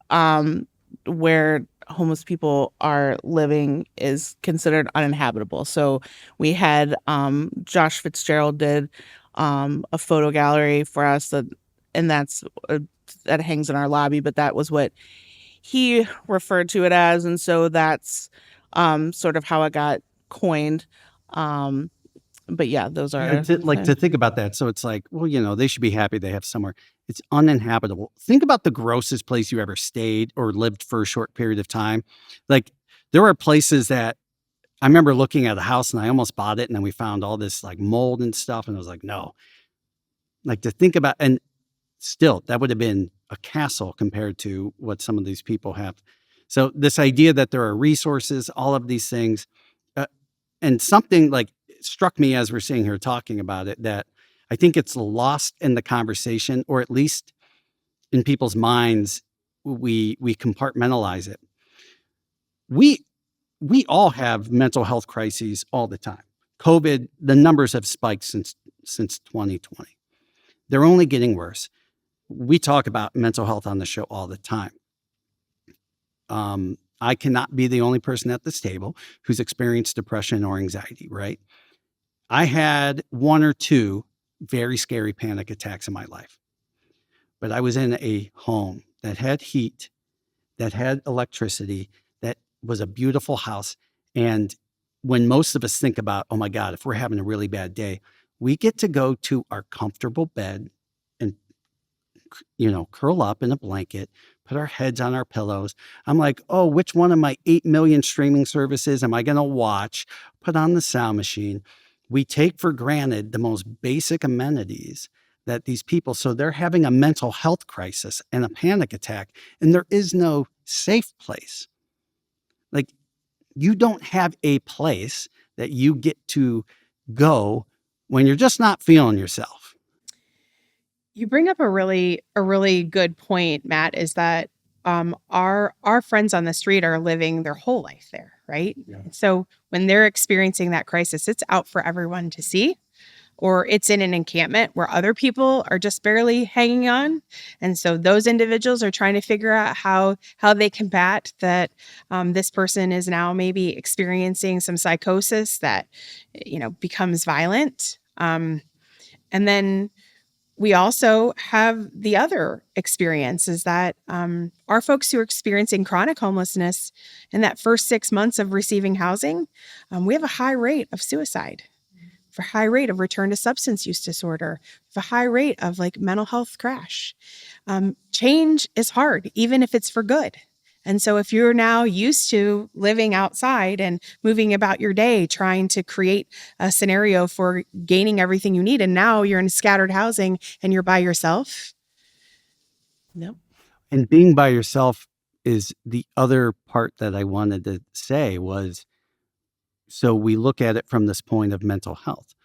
where homeless people are living is considered uninhabitable. So we had Josh Fitzgerald did a photo gallery for us, and that hangs in our lobby, but that was what he referred to it as, and so that's sort of how it got coined. But yeah, those are to think about that. So it's like, well, they should be happy they have somewhere. It's uninhabitable. Think about the grossest place you ever stayed or lived for a short period of time. Like, there are places that I remember looking at a house and I almost bought it, and then we found all this like mold and stuff, and I was like, no. Like, to think about, and still, that would have been a castle compared to what some of these people have. So this idea that there are resources, all of these things, and something like struck me as we're sitting here talking about it, that I think it's lost in the conversation, or at least in people's minds, we compartmentalize it. We all have mental health crises all the time. COVID, the numbers have spiked since 2020. They're only getting worse. We talk about mental health on the show all the time. I cannot be the only person at this table who's experienced depression or anxiety, right? I had one or two very scary panic attacks in my life, but I was in a home that had heat, that had electricity, that was a beautiful house. And when most of us think about, oh my God, if we're having a really bad day, we get to go to our comfortable bed and, curl up in a blanket, put our heads on our pillows. I'm like, oh, which one of my 8 million streaming services am I going to watch? Put on the sound machine. We take for granted the most basic amenities that these people, so they're having a mental health crisis and a panic attack, and there is no safe place. Like, you don't have a place that you get to go when you're just not feeling yourself. You bring up a really good point, Matt, is that our friends on the street are living their whole life there, right? Yeah. So when they're experiencing that crisis, it's out for everyone to see, or it's in an encampment where other people are just barely hanging on. And so those individuals are trying to figure out how they combat that. This person is now maybe experiencing some psychosis that, becomes violent. And then we also have the other experience is that our folks who are experiencing chronic homelessness in that first 6 months of receiving housing, we have a high rate of suicide, a high rate of return to substance use disorder, a high rate of mental health crash. Change is hard, even if it's for good. And so if you're now used to living outside and moving about your day, trying to create a scenario for gaining everything you need, and now you're in scattered housing and you're by yourself. Yep. And being by yourself is the other part that I wanted to say was, so we look at it from this point of mental health,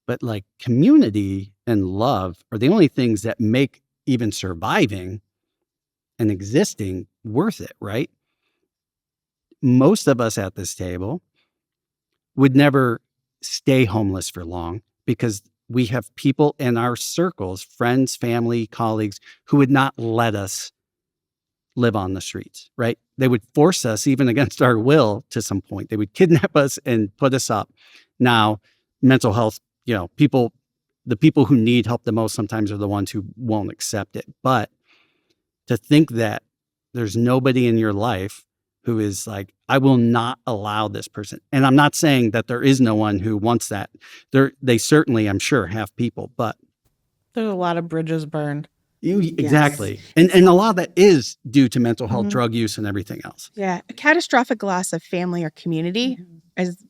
but community and love are the only things that make even surviving and existing worth it, right? Most of us at this table would never stay homeless for long because we have people in our circles, friends, family, colleagues, who would not let us live on the streets, right? They would force us, even against our will, to some point. They would kidnap us and put us up. Now, mental health, the people who need help the most sometimes are the ones who won't accept it. But to think that there's nobody in your life who is like, I will not allow this person. And I'm not saying that there is no one who wants that. They certainly, I'm sure, have people, but there's a lot of bridges burned. Exactly. Yes. And a lot of that is due to mental health, drug use, and everything else. Yeah. A catastrophic loss of family or community, as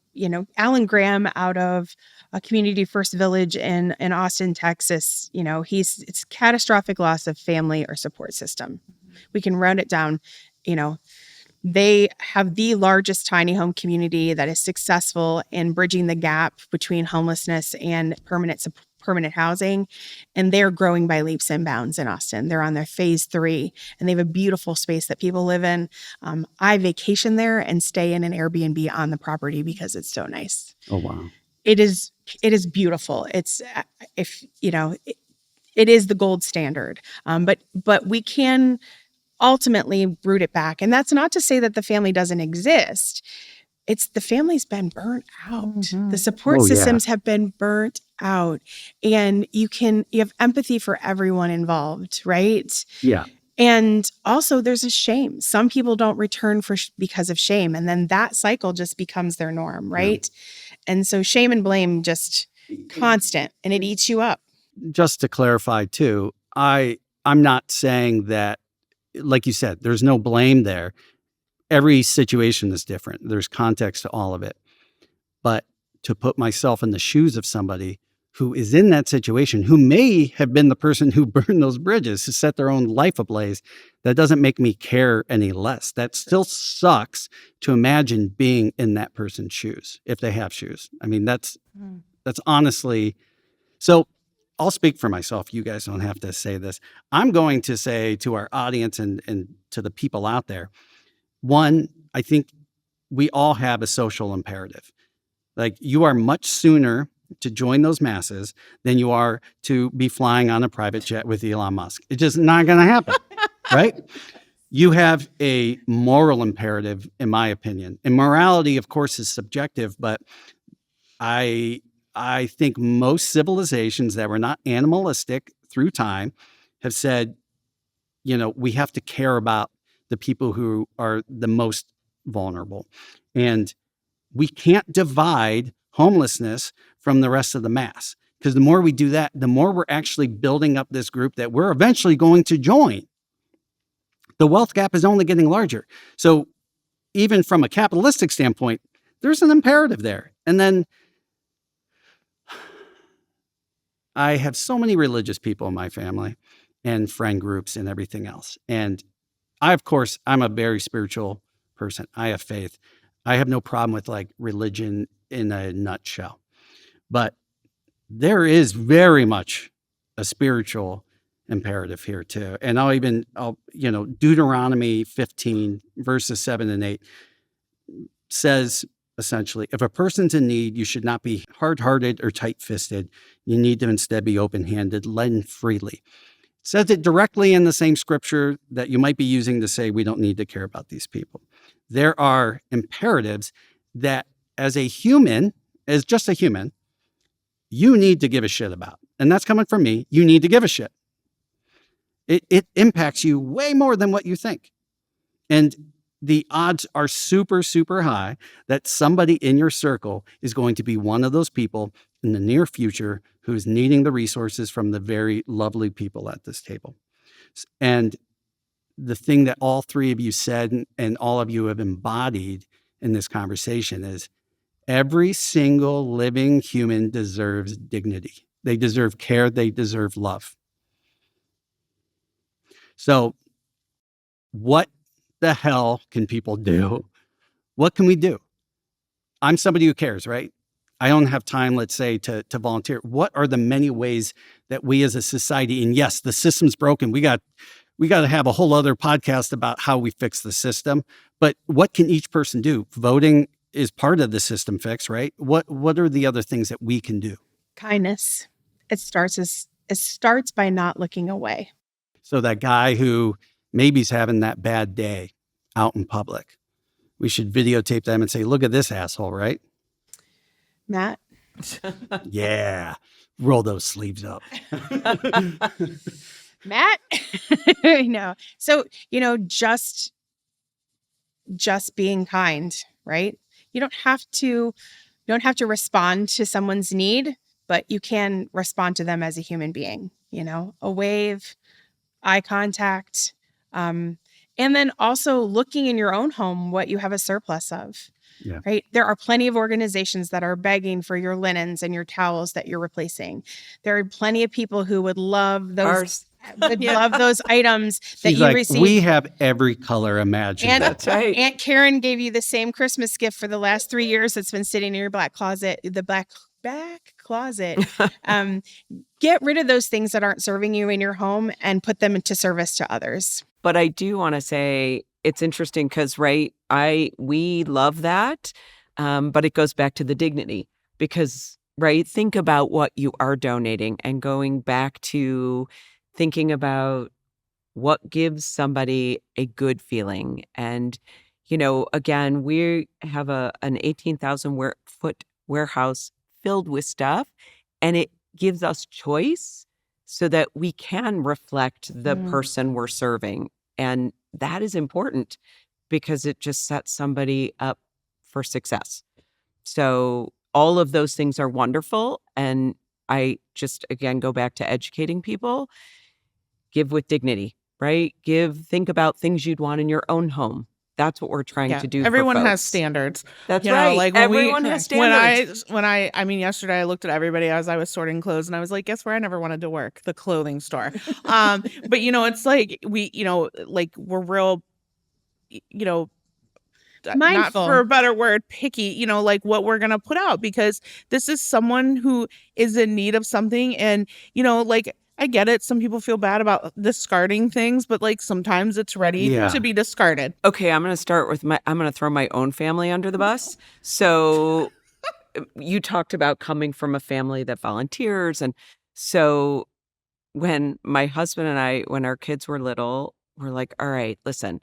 Alan Graham out of a Community First Village in Austin, Texas, it's catastrophic loss of family or support system. We can round it down. They have the largest tiny home community that is successful in bridging the gap between homelessness and permanent housing. And they're growing by leaps and bounds in Austin. They're on their phase 3 and they have a beautiful space that people live in. I vacation there and stay in an Airbnb on the property because it's so nice. Oh, wow. It is beautiful. It's, it is the gold standard. But we can ultimately root it back. And that's not to say that the family doesn't exist. It's the family's been burnt out. The support systems have been burnt out, and you have empathy for everyone involved, right? Yeah. And also there's a shame. Some people don't return because of shame, and then that cycle just becomes their norm, right? And so shame and blame just constant, and it eats you up. Just to clarify too, I'm not saying that, like you said, there's no blame there. Every situation is different. There's context to all of it. But to put myself in the shoes of somebody who is in that situation, who may have been the person who burned those bridges, who set their own life ablaze, that doesn't make me care any less. That still sucks to imagine being in that person's shoes, if they have shoes. I mean, that's honestly, so I'll speak for myself. You guys don't have to say this. I'm going to say to our audience and to the people out there, one, I think we all have a social imperative. Like, you are much sooner to join those masses than you are to be flying on a private jet with Elon Musk. It's just not going to happen, right? You have a moral imperative, in my opinion. And morality, of course, is subjective, but I think most civilizations that were not animalistic through time have said, we have to care about the people who are the most vulnerable. And we can't divide homelessness from the rest of the mass, because the more we do that, the more we're actually building up this group that we're eventually going to join. The wealth gap is only getting larger. So even from a capitalistic standpoint, there's an imperative there. And then I have so many religious people in my family and friend groups and everything else. And I'm a very spiritual person. I have faith. I have no problem with like religion in a nutshell. But there is very much a spiritual imperative here too. And Deuteronomy 15 verses 7 and 8 says essentially, if a person's in need, you should not be hard-hearted or tight-fisted. You need to instead be open-handed, lend freely. It says it directly in the same scripture that you might be using to say we don't need to care about these people. There are imperatives that as just a human, you need to give a shit about. And that's coming from me. You need to give a shit. It impacts you way more than what you think. And the odds are super, super high that somebody in your circle is going to be one of those people in the near future who's needing the resources from the very lovely people at this table. And the thing that all three of you said and all of you have embodied in this conversation is every single living human deserves dignity. They deserve care. They deserve love. So what the hell can people do? What can we do? I'm somebody who cares, right? I don't have time, let's say, to volunteer. What are the many ways that we as a society, and yes, the system's broken. We got to have a whole other podcast about how we fix the system. But what can each person do? Voting is part of the system fix, right? What are the other things that we can do? Kindness. It starts by not looking away. So that guy who maybe he's having that bad day out in public, we should videotape them and say, look at this asshole, right? Matt? Yeah. Roll those sleeves up. Matt? No. So, just being kind, right? You don't have to respond to someone's need, but you can respond to them as a human being, a wave, eye contact, and then also looking in your own home what you have a surplus of, right? There are plenty of organizations that are begging for your linens and your towels that you're replacing. There are plenty of people who would love those. Love those items that you receive. We have every color imaginable. And that's right. Aunt Karen gave you the same Christmas gift for the last 3 years that's been sitting in your back closet. Get rid of those things that aren't serving you in your home and put them into service to others. But I do want to say it's interesting because, right, we love that, but it goes back to the dignity because, right, think about what you are donating and going back to thinking about what gives somebody a good feeling. And, again, we have an 18,000 foot warehouse filled with stuff. And it gives us choice so that we can reflect the person we're serving. And that is important because it just sets somebody up for success. So all of those things are wonderful. And I just, again, go back to educating people. Give with dignity, right? Think about things you'd want in your own home. That's what we're trying to do. Everyone for has folks. standards. That's You know, right. like when Everyone has standards. I mean, yesterday I looked at everybody as I was sorting clothes and I was like, guess where I never wanted to work? The clothing store. But it's like we're real, Mindful. not for a better word, picky, like what we're going to put out, because this is someone who is in need of something. And, I get it. Some people feel bad about discarding things, but like sometimes it's ready to be discarded. Okay, I'm going to start with I'm going to throw my own family under the bus. So you talked about coming from a family that volunteers. And so when my husband and I, when our kids were little, we're like, all right, listen,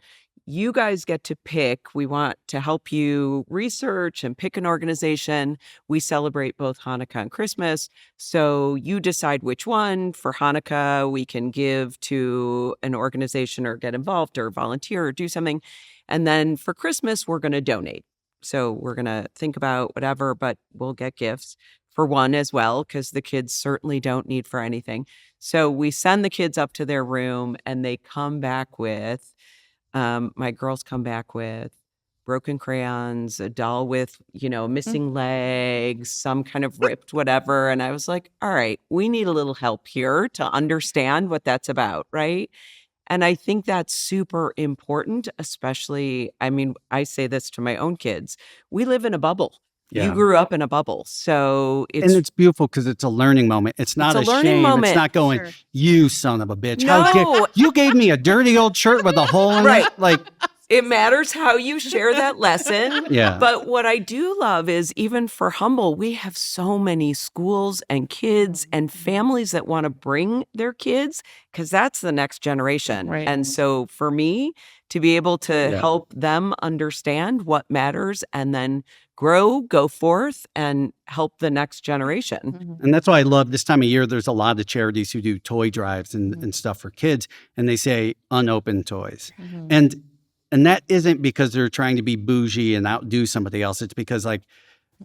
you guys get to pick. We want to help you research and pick an organization. We celebrate both Hanukkah and Christmas. So you decide which one. For Hanukkah, we can give to an organization or get involved or volunteer or do something. And then for Christmas, we're going to donate. So we're going to think about whatever, but we'll get gifts for one as well, because the kids certainly don't need for anything. So we send the kids up to their room and they come back with, my girls come back with broken crayons, a doll with, missing legs, some kind of ripped whatever. And I was like, all right, we need a little help here to understand what that's about, right? And I think that's super important, especially, I say this to my own kids. We live in a bubble. Yeah. You grew up in a bubble. So it's beautiful because it's a learning moment. It's not a learning shame. moment. It's not going, you son of a bitch. No. You gave me a dirty old shirt with a hole in it. Like, it matters how you share that lesson. Yeah. But what I do love is even for Humble, we have so many schools and kids and families that want to bring their kids because that's the next generation. Right. And so for me to be able to help them understand what matters and then grow, go forth, and help the next generation. And that's why I love this time of year. There's a lot of charities who do toy drives and stuff for kids, and they say unopened toys. And that isn't because they're trying to be bougie and outdo somebody else. It's because like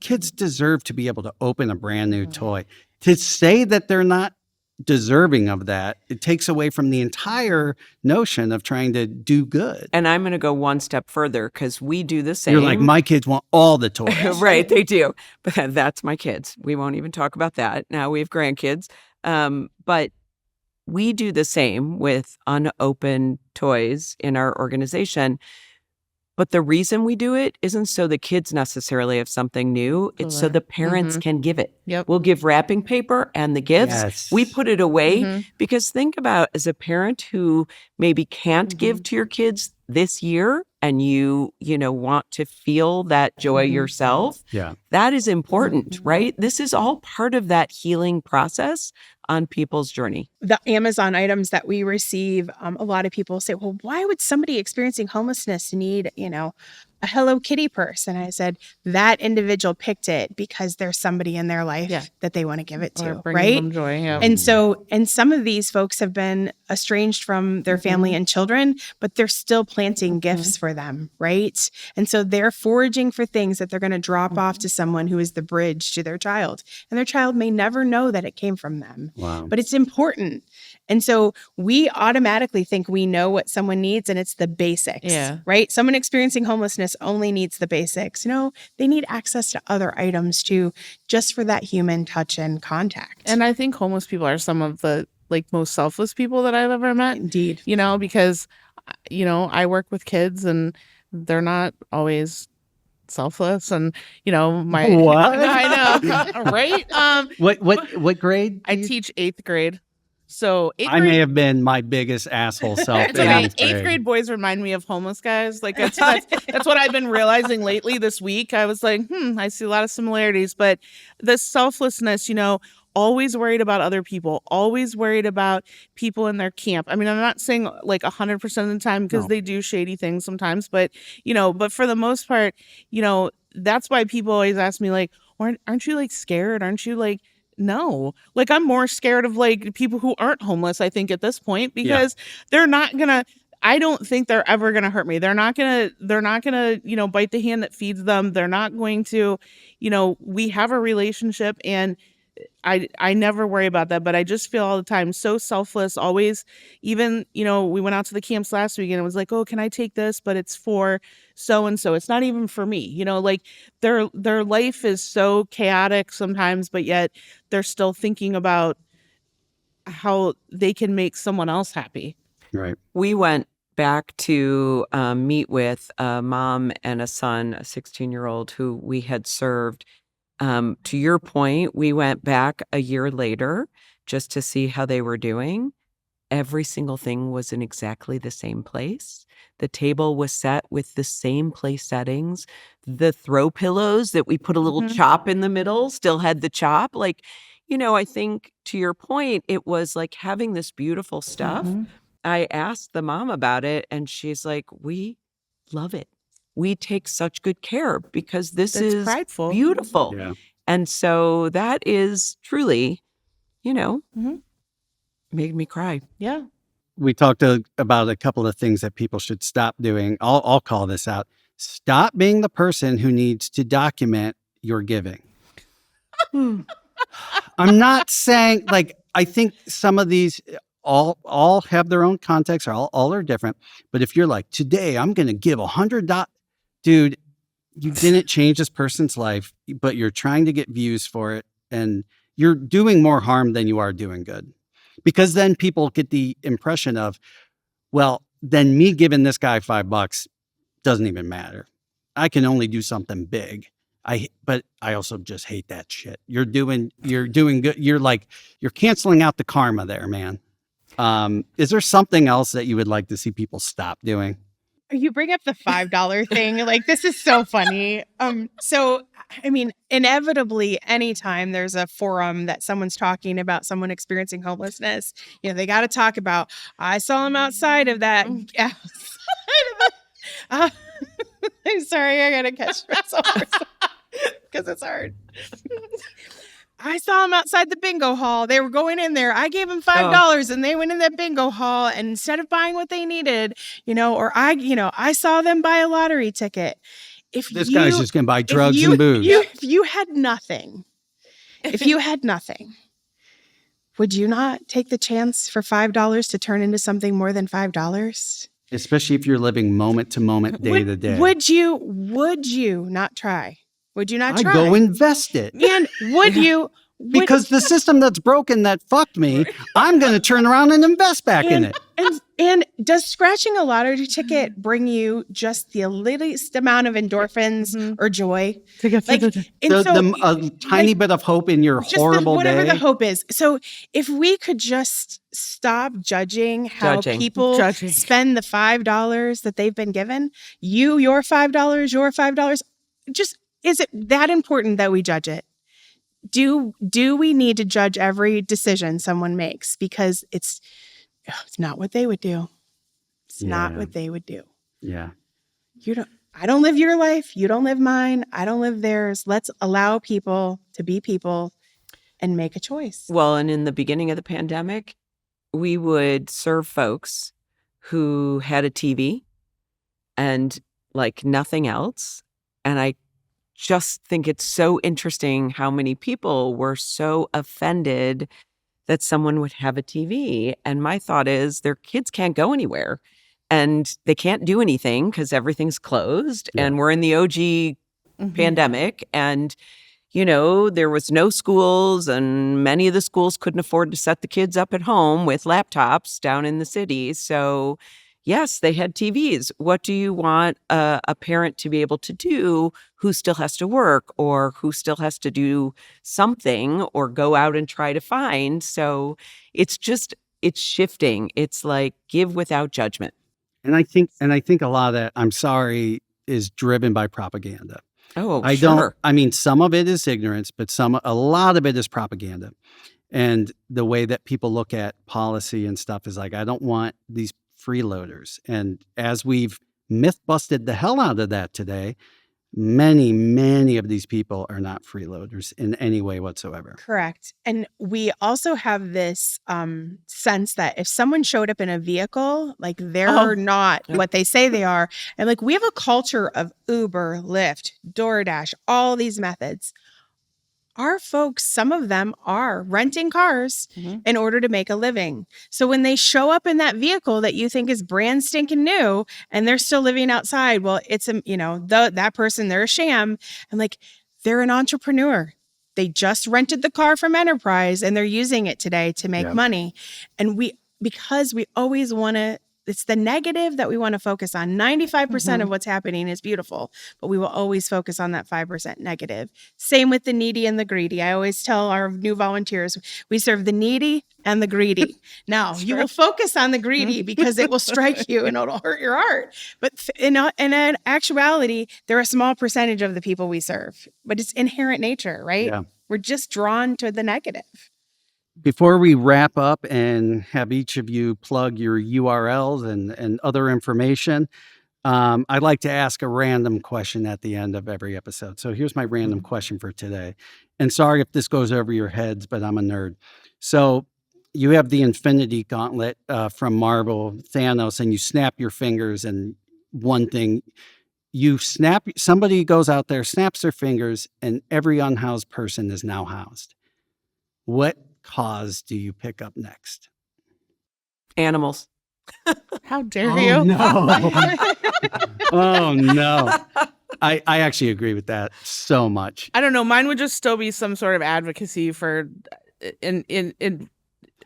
kids deserve to be able to open a brand new toy. To say that they're not deserving of that, it takes away from the entire notion of trying to do good. And I'm going to go one step further because we do the same. You're like, my kids want all the toys. Right, they do. But that's my kids. We won't even talk about that. Now we have grandkids. But we do the same with unopened toys in our organization. But the reason we do it isn't so the kids necessarily have something new. It's so the parents can give it. Yep. We'll give wrapping paper and the gifts. Yes. We put it away because think about as a parent who maybe can't give to your kids this year and you want to feel that joy yourself. Yeah. That is important, right? This is all part of that healing process on people's journey. The Amazon items that we receive, a lot of people say, well, why would somebody experiencing homelessness need, a Hello Kitty purse? And I said, that individual picked it because there's somebody in their life that they want to give it to, Or bringing right? them joy. Yeah. And some of these folks have been estranged from their family and children, but they're still planting gifts for them, right? And so they're foraging for things that they're going to drop off to someone who is the bridge to their child. And their child may never know that it came from them. Wow. But it's important. And so we automatically think we know what someone needs, and it's the basics, right? Someone experiencing homelessness only needs the basics. They need access to other items too, just for that human touch and contact. And I think homeless people are some of the most selfless people that I've ever met. Indeed. Because, I work with kids and they're not always selfless. And, my... What? I know, right? What grade? I teach 8th grade. So I may have been my biggest asshole self. It's okay. 8th grade boys remind me of homeless guys. Like that's what I've been realizing lately this week. I was like, I see a lot of similarities. But the selflessness, always worried about other people, always worried about people in their camp. I mean, I'm not saying 100% of the time because they do shady things sometimes, but but for the most part, that's why people always ask me aren't you scared? Aren't you No. Like, I'm more scared of like people who aren't homeless, I think, at this point, because they're not gonna, I don't think they're ever gonna hurt me. They're not gonna, bite the hand that feeds them. They're not going to, we have a relationship, and I never worry about that, but I just feel all the time so selfless, always. Even, we went out to the camps last week and it was like, oh, can I take this? But it's for so-and-so. It's not even for me, like their life is so chaotic sometimes, but yet they're still thinking about how they can make someone else happy. Right. We went back to meet with a mom and a son, a 16-year-old who we had served. To your point, we went back a year later just to see how they were doing. Every single thing was in exactly the same place. The table was set with the same place settings. The throw pillows that we put a little chop in the middle still had the chop. Like, I think to your point, it was like having this beautiful stuff. I asked the mom about it, and she's like, we love it. We take such good care because this is prideful. Beautiful. Yeah. And so that is truly, made me cry. Yeah. We talked about a couple of things that people should stop doing. I'll call this out. Stop being the person who needs to document your giving. I'm not saying, like, I think some of these all have their own context, or all are different. But if you're like, today I'm going to give $100, dude, you didn't change this person's life, but you're trying to get views for it, and you're doing more harm than you are doing good. Because then people get the impression of, well, then me giving this guy $5 doesn't even matter. I can only do something big. But I also just hate that shit. You're doing good. You're canceling out the karma there, man. Is there something else that you would like to see people stop doing? You bring up the $5 thing. Like, this is so funny. So, I mean, inevitably, anytime there's a forum that someone's talking about someone experiencing homelessness, they got to talk about, I saw him outside of that. I'm sorry, I got to catch myself because it's hard. I saw him outside the bingo hall. They were going in there. I gave them $5 and they went in that bingo hall, and instead of buying what they needed, or I saw them buy a lottery ticket. This guy's just going to buy drugs and booze. If you had nothing, would you not take the chance for $5 to turn into something more than $5? Especially if you're living moment to moment, day to day. Would you not try? Would you not try? I'd go invest it. And would you? Because the system that's broken that fucked me, I'm going to turn around and invest back in it. And does scratching a lottery ticket bring you just the least amount of endorphins or joy? To get through a tiny bit of hope in your horrible whatever day. the hope is. So if we could just stop judging how people spend the $5 that they've been given, your $5, just, is it that important that we judge it? Do we need to judge every decision someone makes? Because it's not what they would do. It's not what they would do. Yeah. I don't live your life. You don't live mine. I don't live theirs. Let's allow people to be people and make a choice. Well, and in the beginning of the pandemic, we would serve folks who had a TV and like nothing else. And I just think it's so interesting how many people were so offended that someone would have a TV. And my thought is their kids can't go anywhere and they can't do anything because everything's closed. Yeah. And we're in the OG pandemic. And, there was no schools, and many of the schools couldn't afford to set the kids up at home with laptops down in the city. So yes, they had TVs. What do you want a parent to be able to do who still has to work or who still has to do something or go out and try to find? So it's shifting. It's like give without judgment. And I think a lot of that, I'm sorry, is driven by propaganda. Oh, Some of it is ignorance, but a lot of it is propaganda. And the way that people look at policy and stuff is like, I don't want these freeloaders. And as we've myth busted the hell out of that today, Many of these people are not freeloaders in any way whatsoever. Correct. And we also have this sense that if someone showed up in a vehicle, like they're not what they say they are. And like we have a culture of Uber, Lyft, DoorDash, all these methods. Our folks, some of them are renting cars in order to make a living. So when they show up in that vehicle that you think is brand stinking new and they're still living outside, well, it's that person, they're a sham. And like, they're an entrepreneur. They just rented the car from Enterprise and they're using it today to make money. And because we always want to, it's the negative that we want to focus on. 95% of what's happening is beautiful, but we will always focus on that 5% negative. Same with the needy and the greedy. I always tell our new volunteers, we serve the needy and the greedy. Now, you will focus on the greedy because it will strike you and it'll hurt your heart. But in actuality, they're a small percentage of the people we serve, but it's inherent nature, right? Yeah. We're just drawn to the negative. Before we wrap up and have each of you plug your URLs and other information, I'd like to ask a random question at the end of every episode. So here's my random question for today. And sorry if this goes over your heads, but I'm a nerd. So you have the Infinity Gauntlet from Marvel, Thanos, and you snap your fingers and one thing, somebody goes out there, snaps their fingers, and every unhoused person is now housed. What cause do you pick up next? Animals. How dare you? No. Oh, no. I actually agree with that so much. I don't know. Mine would just still be some sort of advocacy for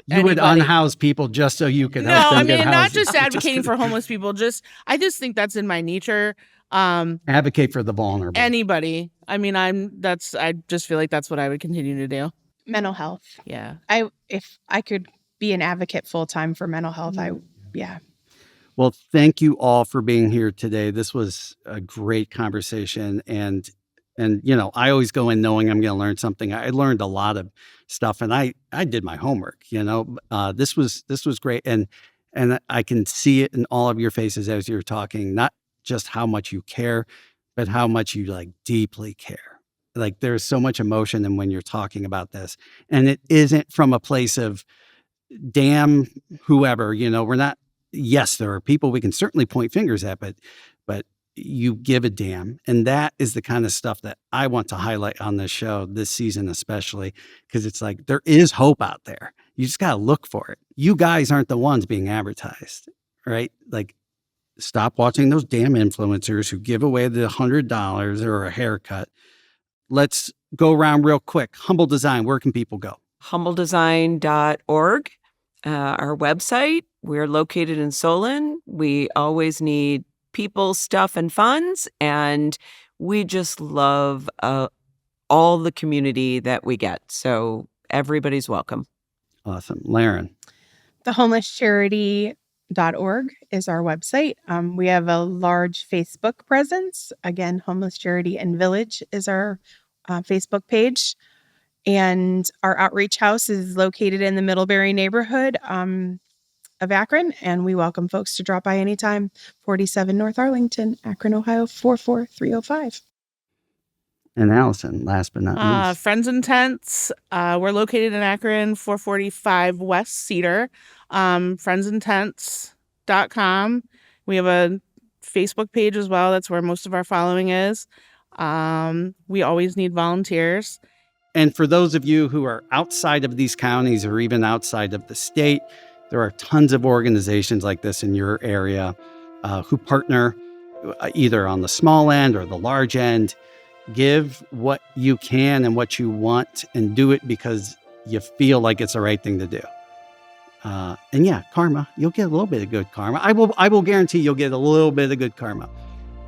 you would unhouse people just so you could help them get housed. Not just advocating for homeless people. I just think that's in my nature. Advocate for the vulnerable. Anybody. I mean, I just feel like that's what I would continue to do. Mental health. Yeah. If I could be an advocate full time for mental health, yeah. Well, thank you all for being here today. This was a great conversation, and I always go in knowing I'm going to learn something. I learned a lot of stuff, and I did my homework. This was great, and I can see it in all of your faces as you're talking. Not just how much you care, but how much you deeply care. Like there's so much emotion in when you're talking about this, and it isn't from a place of damn whoever. We're not. Yes, there are people we can certainly point fingers at, but you give a damn, and that is the kind of stuff that I want to highlight on this show this season, especially because it's like there is hope out there. You just gotta look for it. You guys aren't the ones being advertised, right? Like, stop watching those damn influencers who give away the $100 or a haircut. Let's go around real quick. Humble Design, where can people go? humbledesign.org, our website. We're located in Solon. We always need people, stuff, and funds, and we just love all the community that we get. So everybody's welcome. Awesome. Lerryn. thehomelesscharity.org is our website. We have a large Facebook presence. Again, Homeless Charity and Village is our Facebook page. And our outreach house is located in the Middlebury neighborhood of Akron. And we welcome folks to drop by anytime. 47 North Arlington, Akron, Ohio, 44305. And Allison, last but not least. Friends and Tents. We're located in Akron, 445 West Cedar. Friendsandtents.com. We have a Facebook page as well. That's where most of our following is. We always need volunteers. And for those of you who are outside of these counties or even outside of the state, there are tons of organizations like this in your area who partner either on the small end or the large end. Give what you can and what you want and do it because you feel like it's the right thing to do. And yeah, karma, you'll get a little bit of good karma. I will guarantee you'll get a little bit of good karma.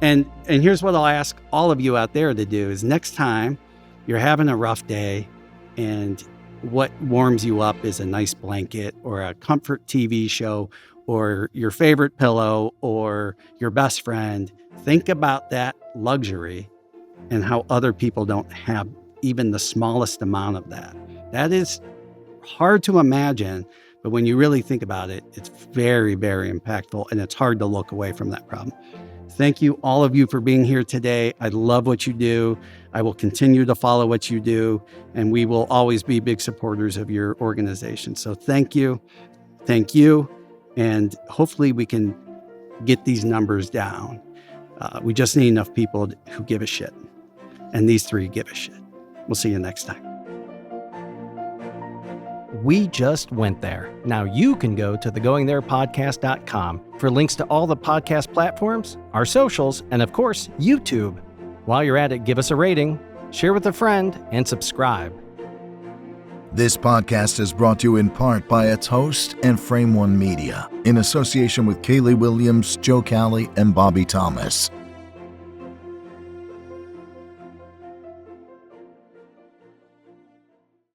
And here's what I'll ask all of you out there to do is next time you're having a rough day and what warms you up is a nice blanket or a comfort TV show or your favorite pillow or your best friend, think about that luxury and how other people don't have even the smallest amount of that. That is hard to imagine, but when you really think about it, it's very, very impactful and it's hard to look away from that problem. Thank you, all of you, for being here today. I love what you do. I will continue to follow what you do, and we will always be big supporters of your organization. So thank you. Thank you. And hopefully we can get these numbers down. We just need enough people who give a shit. And these three give a shit. We'll see you next time. We just went there. Now you can go to thegoingtherepodcast.com for links to all the podcast platforms, our socials, and of course, YouTube. While you're at it, give us a rating, share with a friend, and subscribe. This podcast is brought to you in part by its host and Frame One Media, in association with Kaylee Williams, Joe Calley, and Bobby Thomas.